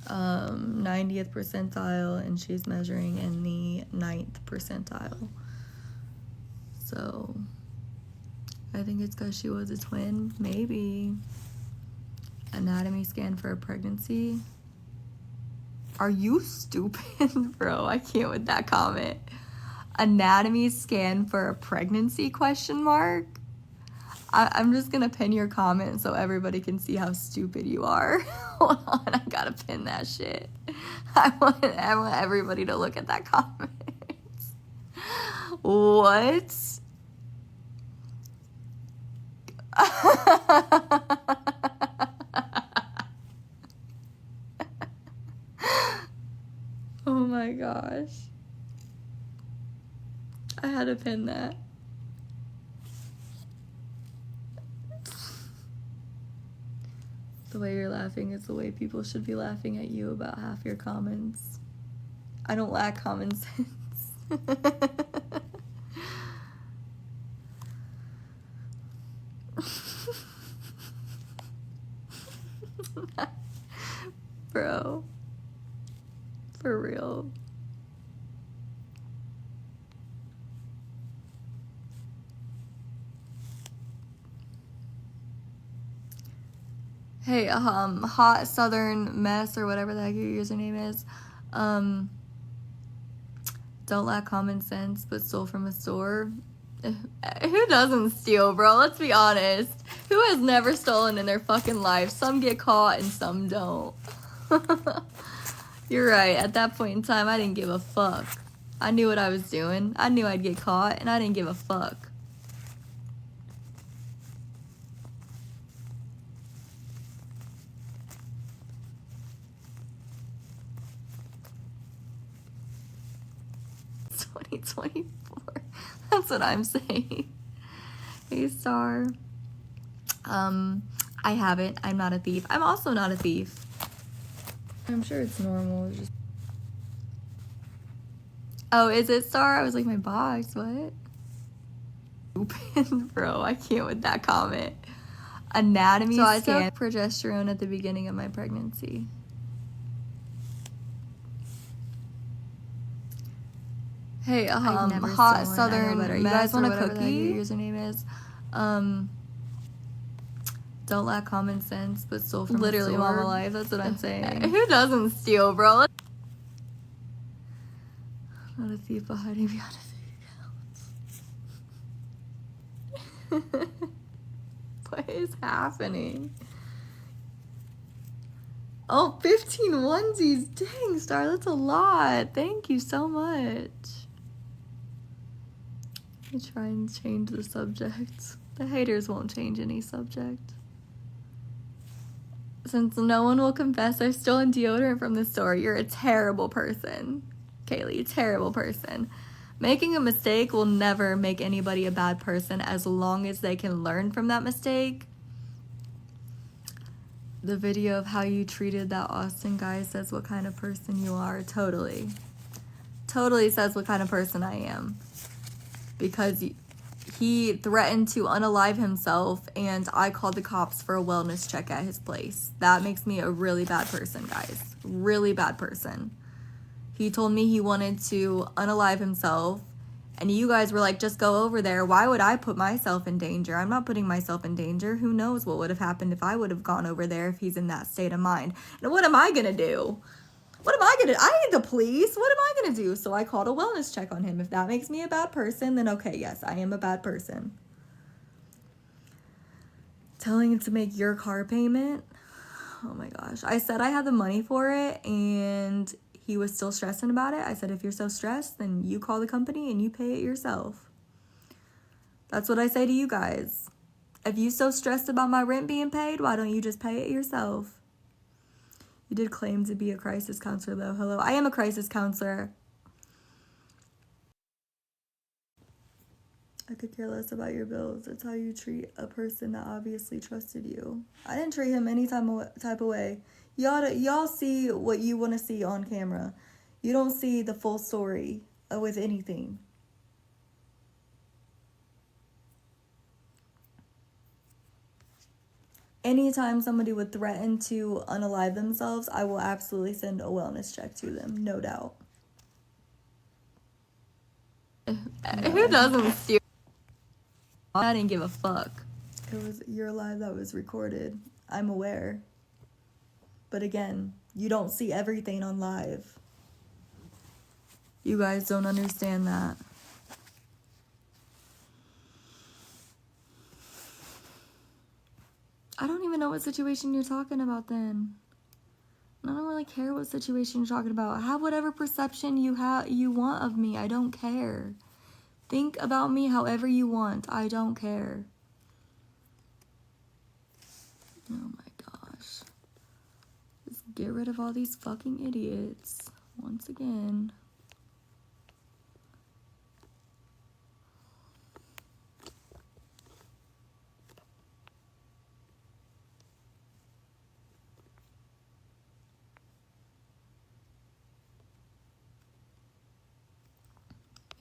90th percentile, and she's measuring in the 9th percentile. So I think it's because she was a twin. Maybe. Anatomy scan for a pregnancy. Are you stupid, bro? I can't with that comment. Anatomy scan for a pregnancy, question mark? I'm just gonna pin your comment so everybody can see how stupid you are. Hold on, I gotta pin that shit. I want everybody to look at that comment. What? Oh my gosh. I had to pin that. The way you're laughing is the way people should be laughing at you about half your comments. I don't lack common sense. Bro. For real. Hey, hot southern mess or whatever the heck your username is. Don't lack common sense, but stole from a store. Who doesn't steal, bro? Let's be honest. Who has never stolen in their fucking life? Some get caught and some don't. You're right. At that point in time, I didn't give a fuck. I knew what I was doing. I knew I'd get caught, and I didn't give a fuck. It's 2024. That's what I'm saying. Hey, Star. I haven't. I'm not a thief. I'm also not a thief. I'm sure it's normal. It's just... Oh, is it, Star? I was like, my box. What? Bro, I can't with that comment. Anatomy scan. So I took progesterone at the beginning of my pregnancy. Hey, hot southern mess, you guys want a cookie? Your username is. Don't lack common sense, but stole from literally mama life. That's what I'm saying. Who doesn't steal, bro? Not a thief, but hiding behind a fake account. What is happening? Oh, 15 onesies. Dang, Star, that's a lot. Thank you so much. Let me try and change the subject. The haters won't change any subject. Since no one will confess I've stolen deodorant from the store, you're a terrible person. Kaylee, terrible person. Making a mistake will never make anybody a bad person as long as they can learn from that mistake. The video of how you treated that Austin guy says what kind of person you are. Totally says what kind of person I am. Because he threatened to unalive himself, and I called the cops for a wellness check at his place. That makes me a really bad person, guys. Really bad person. He told me he wanted to unalive himself, and you guys were like, just go over there. Why would I put myself in danger? I'm not putting myself in danger. Who knows what would have happened if I would have gone over there if he's in that state of mind. And what am I going to do? I need the police. What am I going to do? So I called a wellness check on him. If that makes me a bad person, then okay, yes, I am a bad person. Telling him to make your car payment. Oh my gosh. I said I had the money for it, and he was still stressing about it. I said, if you're so stressed, then you call the company and you pay it yourself. That's what I say to you guys. If you're so stressed about my rent being paid, why don't you just pay it yourself? You did claim to be a crisis counselor, though. Hello, I am a crisis counselor. I could care less about your bills. It's how you treat a person that obviously trusted you. I didn't treat him any type of way. Y'all see what you want to see on camera. You don't see the full story with anything. Anytime somebody would threaten to unalive themselves, I will absolutely send a wellness check to them, no doubt. Who doesn't steal? I didn't give a fuck. It was your live that was recorded. I'm aware. But again, you don't see everything on live. You guys don't understand that. I don't even know what situation you're talking about then. I don't really care what situation you're talking about. Have whatever perception you want of me. I don't care. Think about me however you want. I don't care. Oh my gosh. Just get rid of all these fucking idiots. Once again.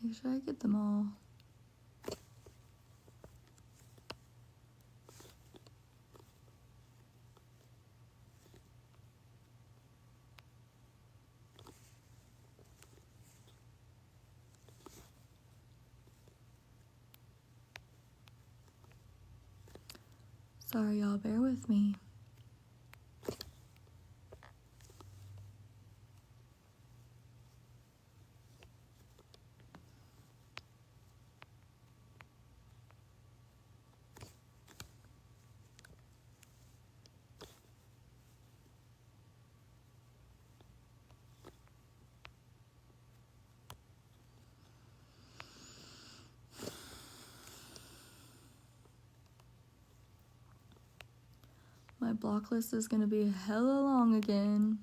Make sure I get them all. Sorry, y'all, bear with me. My block list is gonna be hella long again.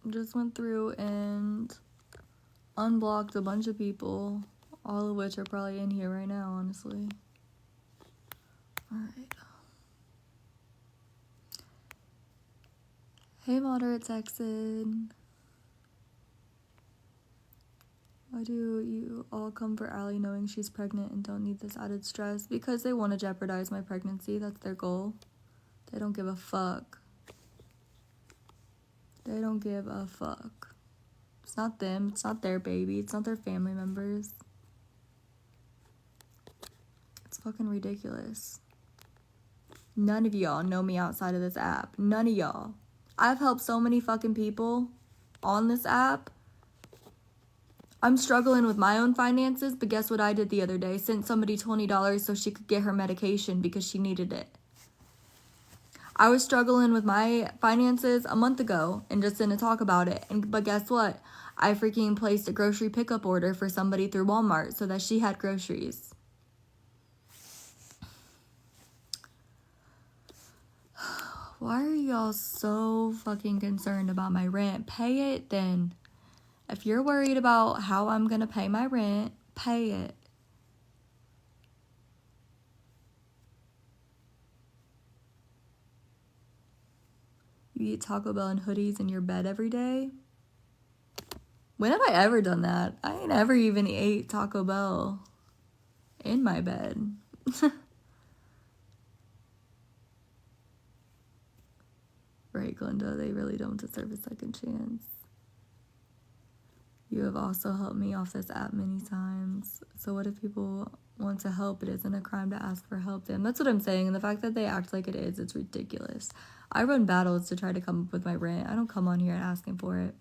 Just went through and unblocked a bunch of people, all of which are probably in here right now, honestly. Alright. Hey, Moderate Texan. Why do you all come for Allie knowing she's pregnant and don't need this added stress? Because they want to jeopardize my pregnancy. That's their goal. They don't give a fuck. They don't give a fuck. It's not them. It's not their baby. It's not their family members. It's fucking ridiculous. None of y'all know me outside of this app. None of y'all. I've helped so many fucking people on this app. I'm struggling with my own finances, but guess what I did the other day? Sent somebody $20 so she could get her medication because she needed it. I was struggling with my finances a month ago and just didn't talk about it. But guess what? I freaking placed a grocery pickup order for somebody through Walmart so that she had groceries. Why are y'all so fucking concerned about my rent? Pay it then. If you're worried about how I'm gonna pay my rent, pay it. You eat Taco Bell and hoodies in your bed every day? When have I ever done that? I ain't ever even ate Taco Bell in my bed. Right, Glenda, they really don't deserve a second chance. You have also helped me off this app many times. So what if people want to help? It isn't a crime to ask for help then. That's what I'm saying. And the fact that they act like it is, it's ridiculous. I run battles to try to come up with my rent. I don't come on here asking for it.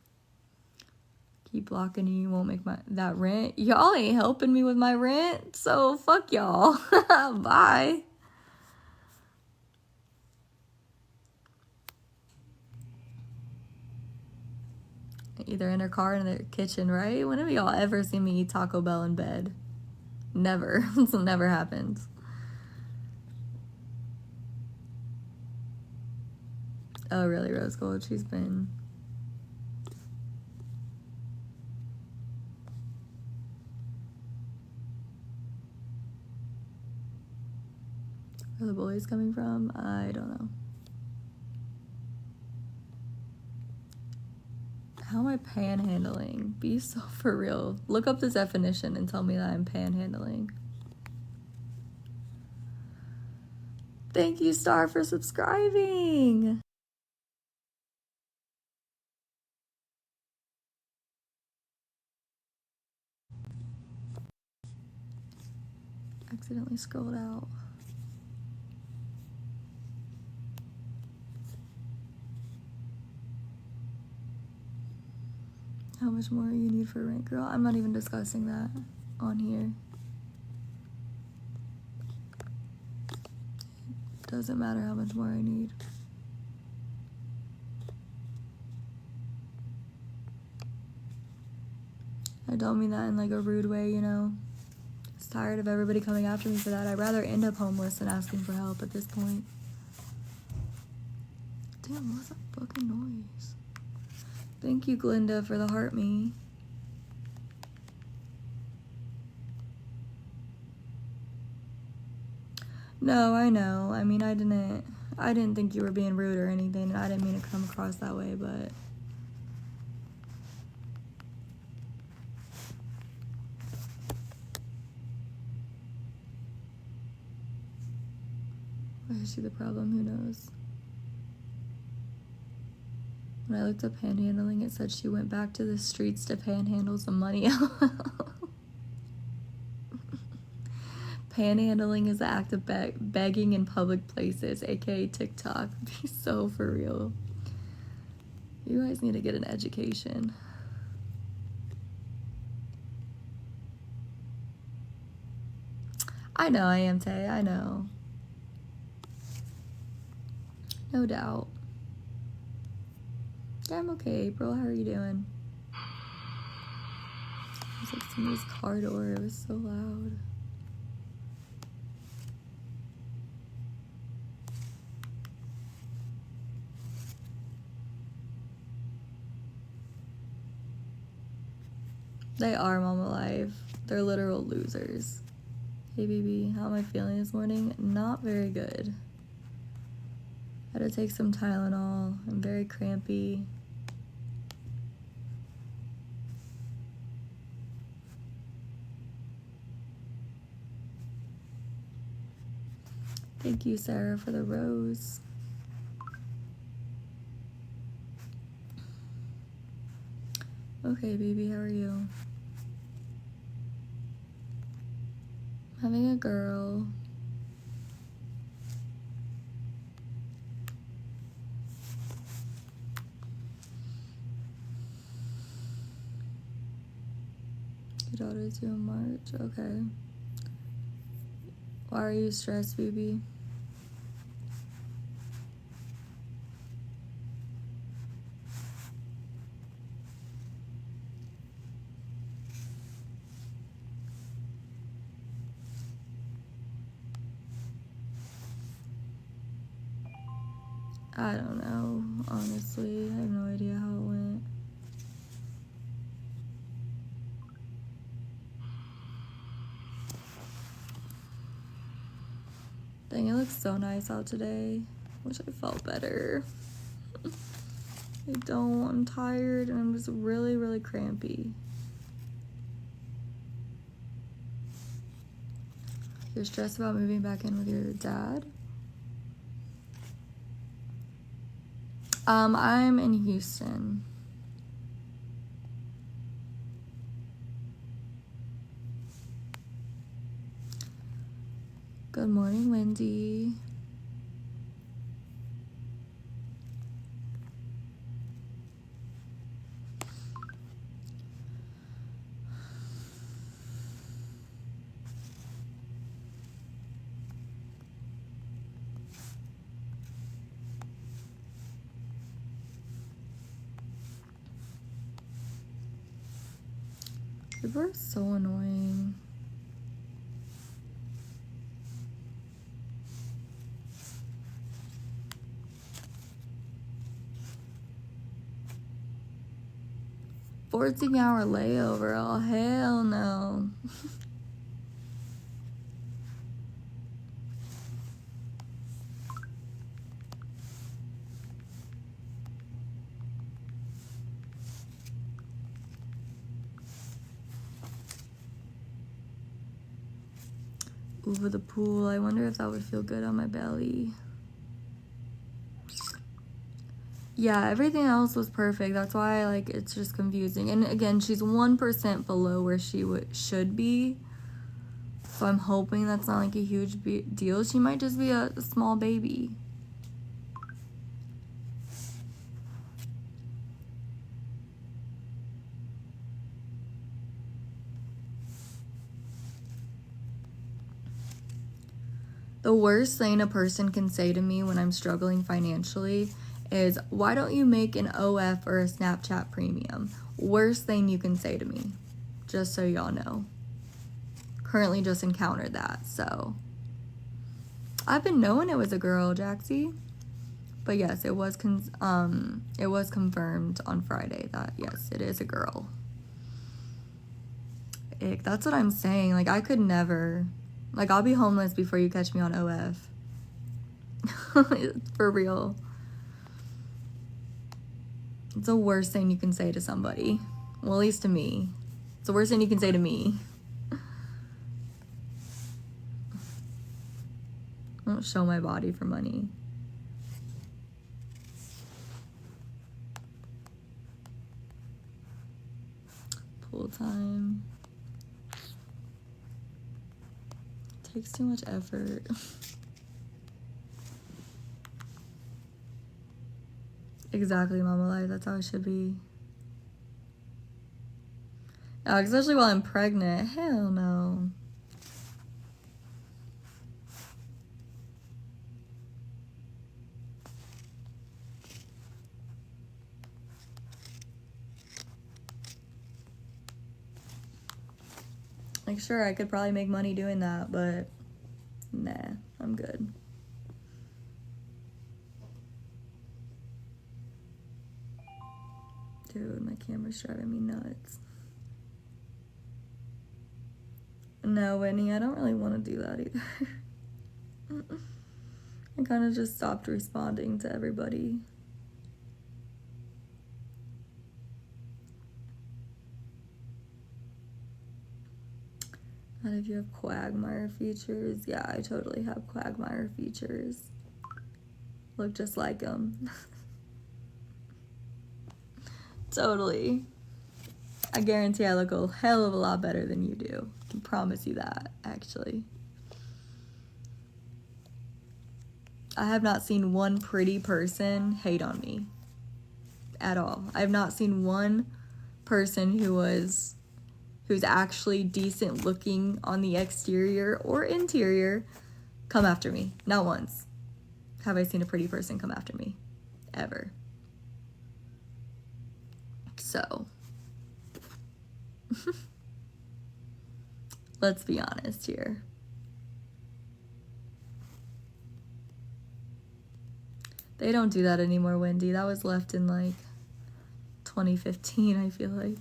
Keep blocking you, you won't make that rent. Y'all ain't helping me with my rent. So fuck y'all. Bye. Either in her car or in their kitchen, right? When have y'all ever seen me eat Taco Bell in bed? Never. This never happens. Oh, really, Rose Gold? She's been... Where are the bullies coming from? I don't know. How am I panhandling? Be so for real. Look up this definition and tell me that I'm panhandling. Thank you, Star, for subscribing. Accidentally scrolled out. How much more you need for rent, girl? I'm not even discussing that on here. Doesn't matter how much more I need. I don't mean that in like a rude way, you know. Just tired of everybody coming after me for that. I'd rather end up homeless than asking for help at this point. Damn, what was that fucking noise? Thank you, Glinda, for the heart me. No, I know. I mean, I didn't think you were being rude or anything, and I didn't mean to come across that way, but... Why is she the problem? Who knows? When I looked up panhandling, it said she went back to the streets to panhandle some money. Panhandling is the act of begging in public places, aka TikTok. Be so for real. You guys need to get an education. I know I am, Tay. I know. No doubt. Yeah, I'm okay, April. How are you doing? It was like somebody's car door. It was so loud. They are Mama Life. They're literal losers. Hey, baby. How am I feeling this morning? Not very good. I had to take some Tylenol. I'm very crampy. Thank you, Sarah, for the rose. Okay, baby, how are you? Having a girl. Your daughter's due in March. Okay. Why are you stressed, baby? I don't know, honestly. I have no idea how it went. Dang, it looks so nice out today. Wish I felt better. I don't. I'm tired and I'm just really, really crampy. You're stressed about moving back in with your dad? I'm in Houston. Good morning, Wendy. People are so annoying. $14-hour layover. Oh, hell no. Over the pool. I wonder if that would feel good on my belly. Yeah, everything else was perfect. That's why, like, it's just confusing. And again, she's 1% below where she should be. So I'm hoping that's not like a huge deal. She might just be a small baby. The worst thing a person can say to me when I'm struggling financially is, why don't you make an OF or a Snapchat premium? Worst thing you can say to me, just so y'all know. Currently just encountered that, so. I've been knowing it was a girl, Jaxie. But yes, it was confirmed on Friday that yes, it is a girl. Ick, that's what I'm saying. Like, I could never. Like, I'll be homeless before you catch me on OF. For real. It's the worst thing you can say to somebody. Well, at least to me. It's the worst thing you can say to me. I don't show my body for money. Pool time. Takes too much effort. Exactly, Mama Life. That's how it should be. Especially while I'm pregnant. Hell no. Like, sure, I could probably make money doing that, but nah, I'm good. Dude, my camera's driving me nuts. No, Whitney, I don't really want to do that either. I kind of just stopped responding to everybody. What if you have quagmire features? Yeah, I totally have quagmire features. Look just like him. Totally. I guarantee I look a hell of a lot better than you do. I can promise you that, actually. I have not seen one pretty person hate on me at all. I have not seen one person who's actually decent looking on the exterior or interior come after me. Not once have I seen a pretty person come after me. Ever. So, let's be honest here. They don't do that anymore, Wendy. That was left in like 2015, I feel like.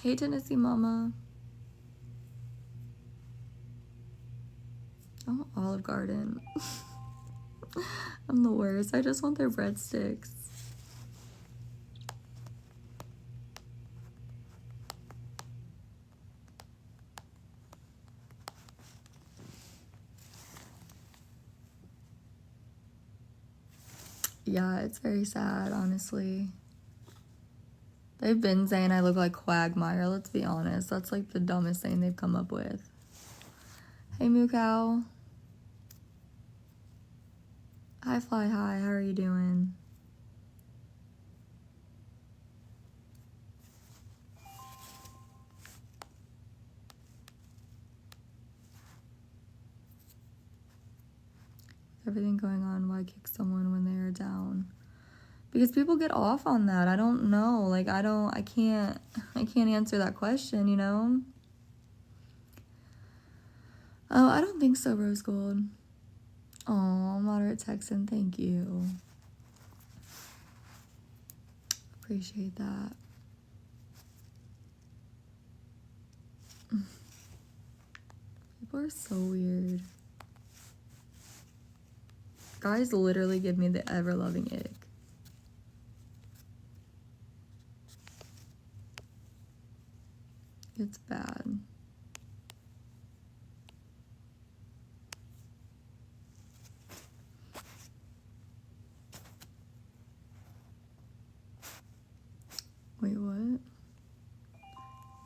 Hey, Tennessee Mama. Oh, Olive Garden. I'm the worst. I just want their breadsticks. Yeah, it's very sad, honestly. They've been saying I look like Quagmire, let's be honest. That's like the dumbest thing they've come up with. Hey, Moo Cow. Hi, Fly High. How are you doing? Everything going on, why kick someone when they are down? Because people get off on that. I don't know. Like, I can't answer that question, you know? Oh, I don't think so, Rose Gold. Oh, Moderate Texan, thank you. Appreciate that. People are so weird. Guys literally give me the ever-loving ick. It's bad. Wait, what?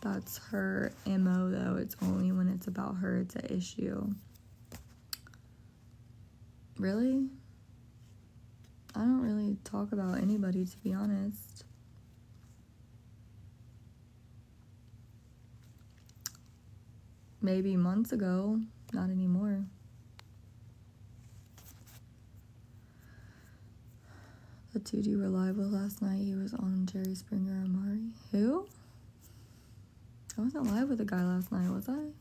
That's her MO, though. It's only when it's about her it's an issue. Really? I don't really talk about anybody, to be honest. Maybe months ago, not anymore. The 2D were live with last night. He was on Jerry Springer and Mari. Who? I wasn't live with a guy last night, was I?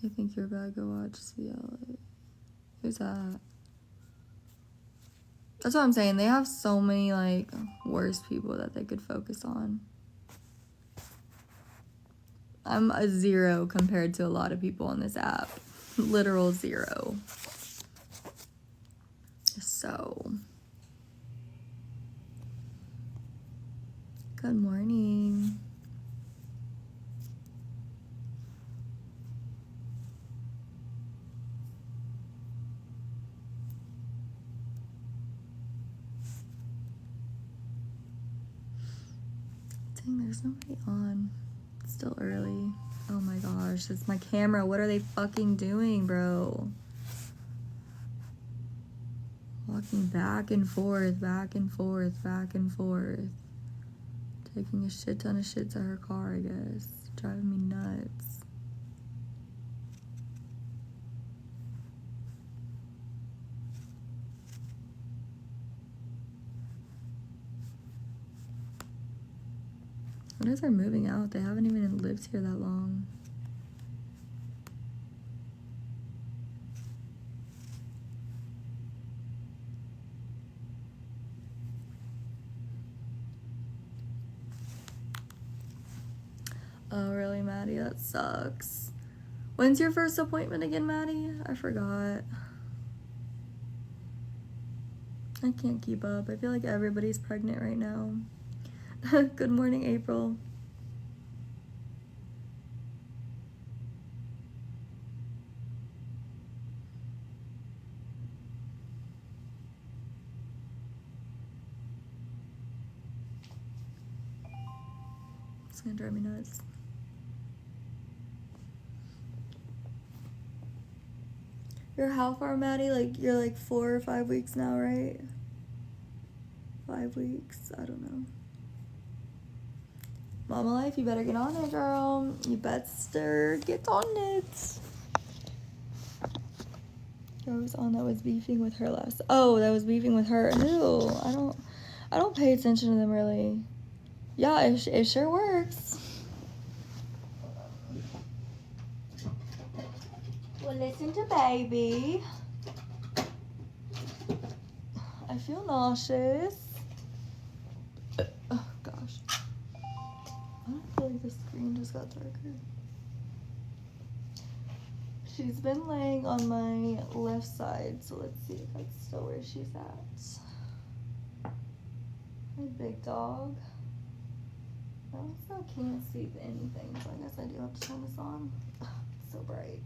You think you're bad? Go watch CLA. Who's that? That's what I'm saying. They have so many, like, worse people that they could focus on. I'm a 0 compared to a lot of people on this app. Literal 0. So, good morning. Dang, there's nobody on. It's still early. Oh my gosh, it's my camera. What are they fucking doing, bro? Walking back and forth, back and forth, back and forth. Taking a shit ton of shit to her car, I guess. Driving me nuts. What if they're moving out? They haven't even lived here that long. Oh, really, Maddie? That sucks. When's your first appointment again, Maddie? I forgot. I can't keep up. I feel like everybody's pregnant right now. Good morning, April. It's gonna drive me nuts. You're how far, Maddie? Like, you're like 4 or 5 weeks now, right? 5 weeks? I don't know. Mama Life, you better get on it, girl. You better get on it. I was on that was beefing with her last. Oh, that was beefing with her. Who? I don't pay attention to them really. Yeah, it sure works. Well, listen to baby. I feel nauseous. Oh gosh. I don't feel like the screen just got darker. She's been laying on my left side, so let's see if that's still where she's at. My big dog. I also can't see anything, so I guess I do have to turn this on. It's so bright.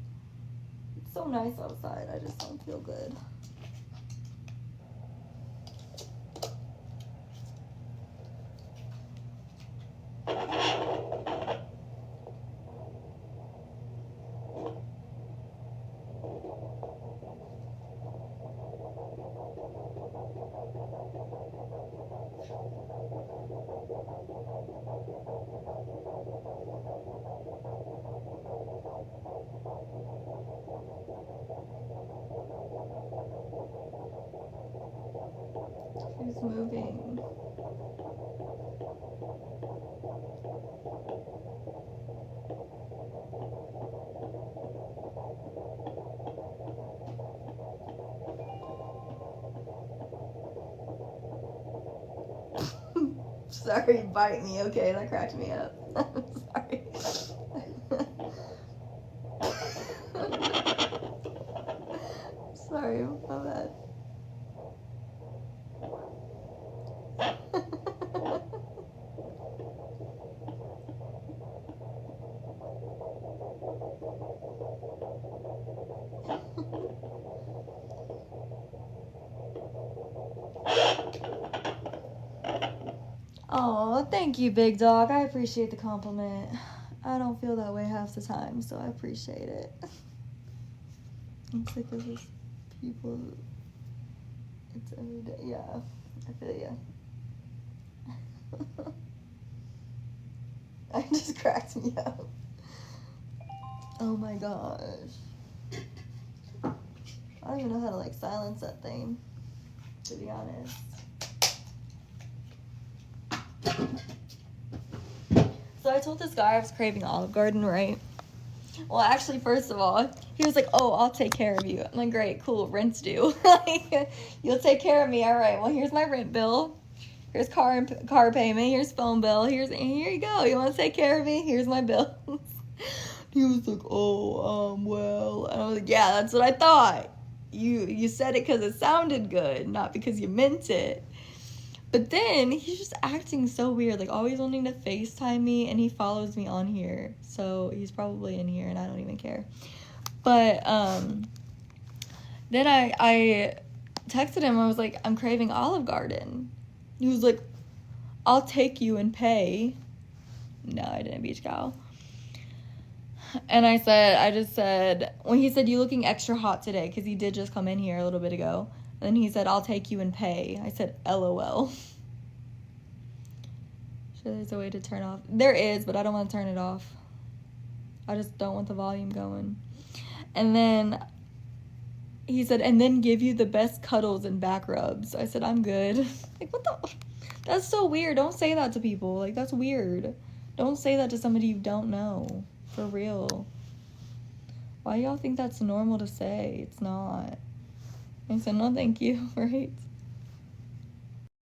It's so nice outside, I just don't feel good. She's moving. Sorry, bite me. Okay, that cracked me up. Sorry. Sorry, my bad. Oh, thank you, big dog. I appreciate the compliment. I don't feel that way half the time, so I appreciate it. I'm sick of this people. It's every day. Yeah, I feel ya. I just cracked me up. Oh my gosh. I don't even know how to like silence that thing, to be honest. So I told this guy I was craving Olive Garden, right? Well, actually, first of all, he was like, oh, I'll take care of you. I'm like, great, cool, rent's due. Like, you'll take care of me, all right. Well, here's my rent bill. Here's car payment. Here's phone bill. Here you go. You want to take care of me? Here's my bills. He was like, oh, well. And I was like, yeah, that's what I thought. You said it because it sounded good, not because you meant it. But then he's just acting so weird, like always wanting to FaceTime me, and he follows me on here. So he's probably in here and I don't even care. But then I texted him. I was like, I'm craving Olive Garden. He was like, I'll take you and pay. No, I didn't, beach cow. And I just said, when he said, you looking extra hot today, because he did just come in here a little bit ago. And then he said, I'll take you and pay. I said, LOL. Sure, there's a way to turn off. There is, but I don't want to turn it off. I just don't want the volume going. And then he said, and then give you the best cuddles and back rubs. I said, I'm good. Like, what the? That's so weird. Don't say that to people. Like, that's weird. Don't say that to somebody you don't know. For real. Why y'all think that's normal to say? It's not. I said, no, thank you, right?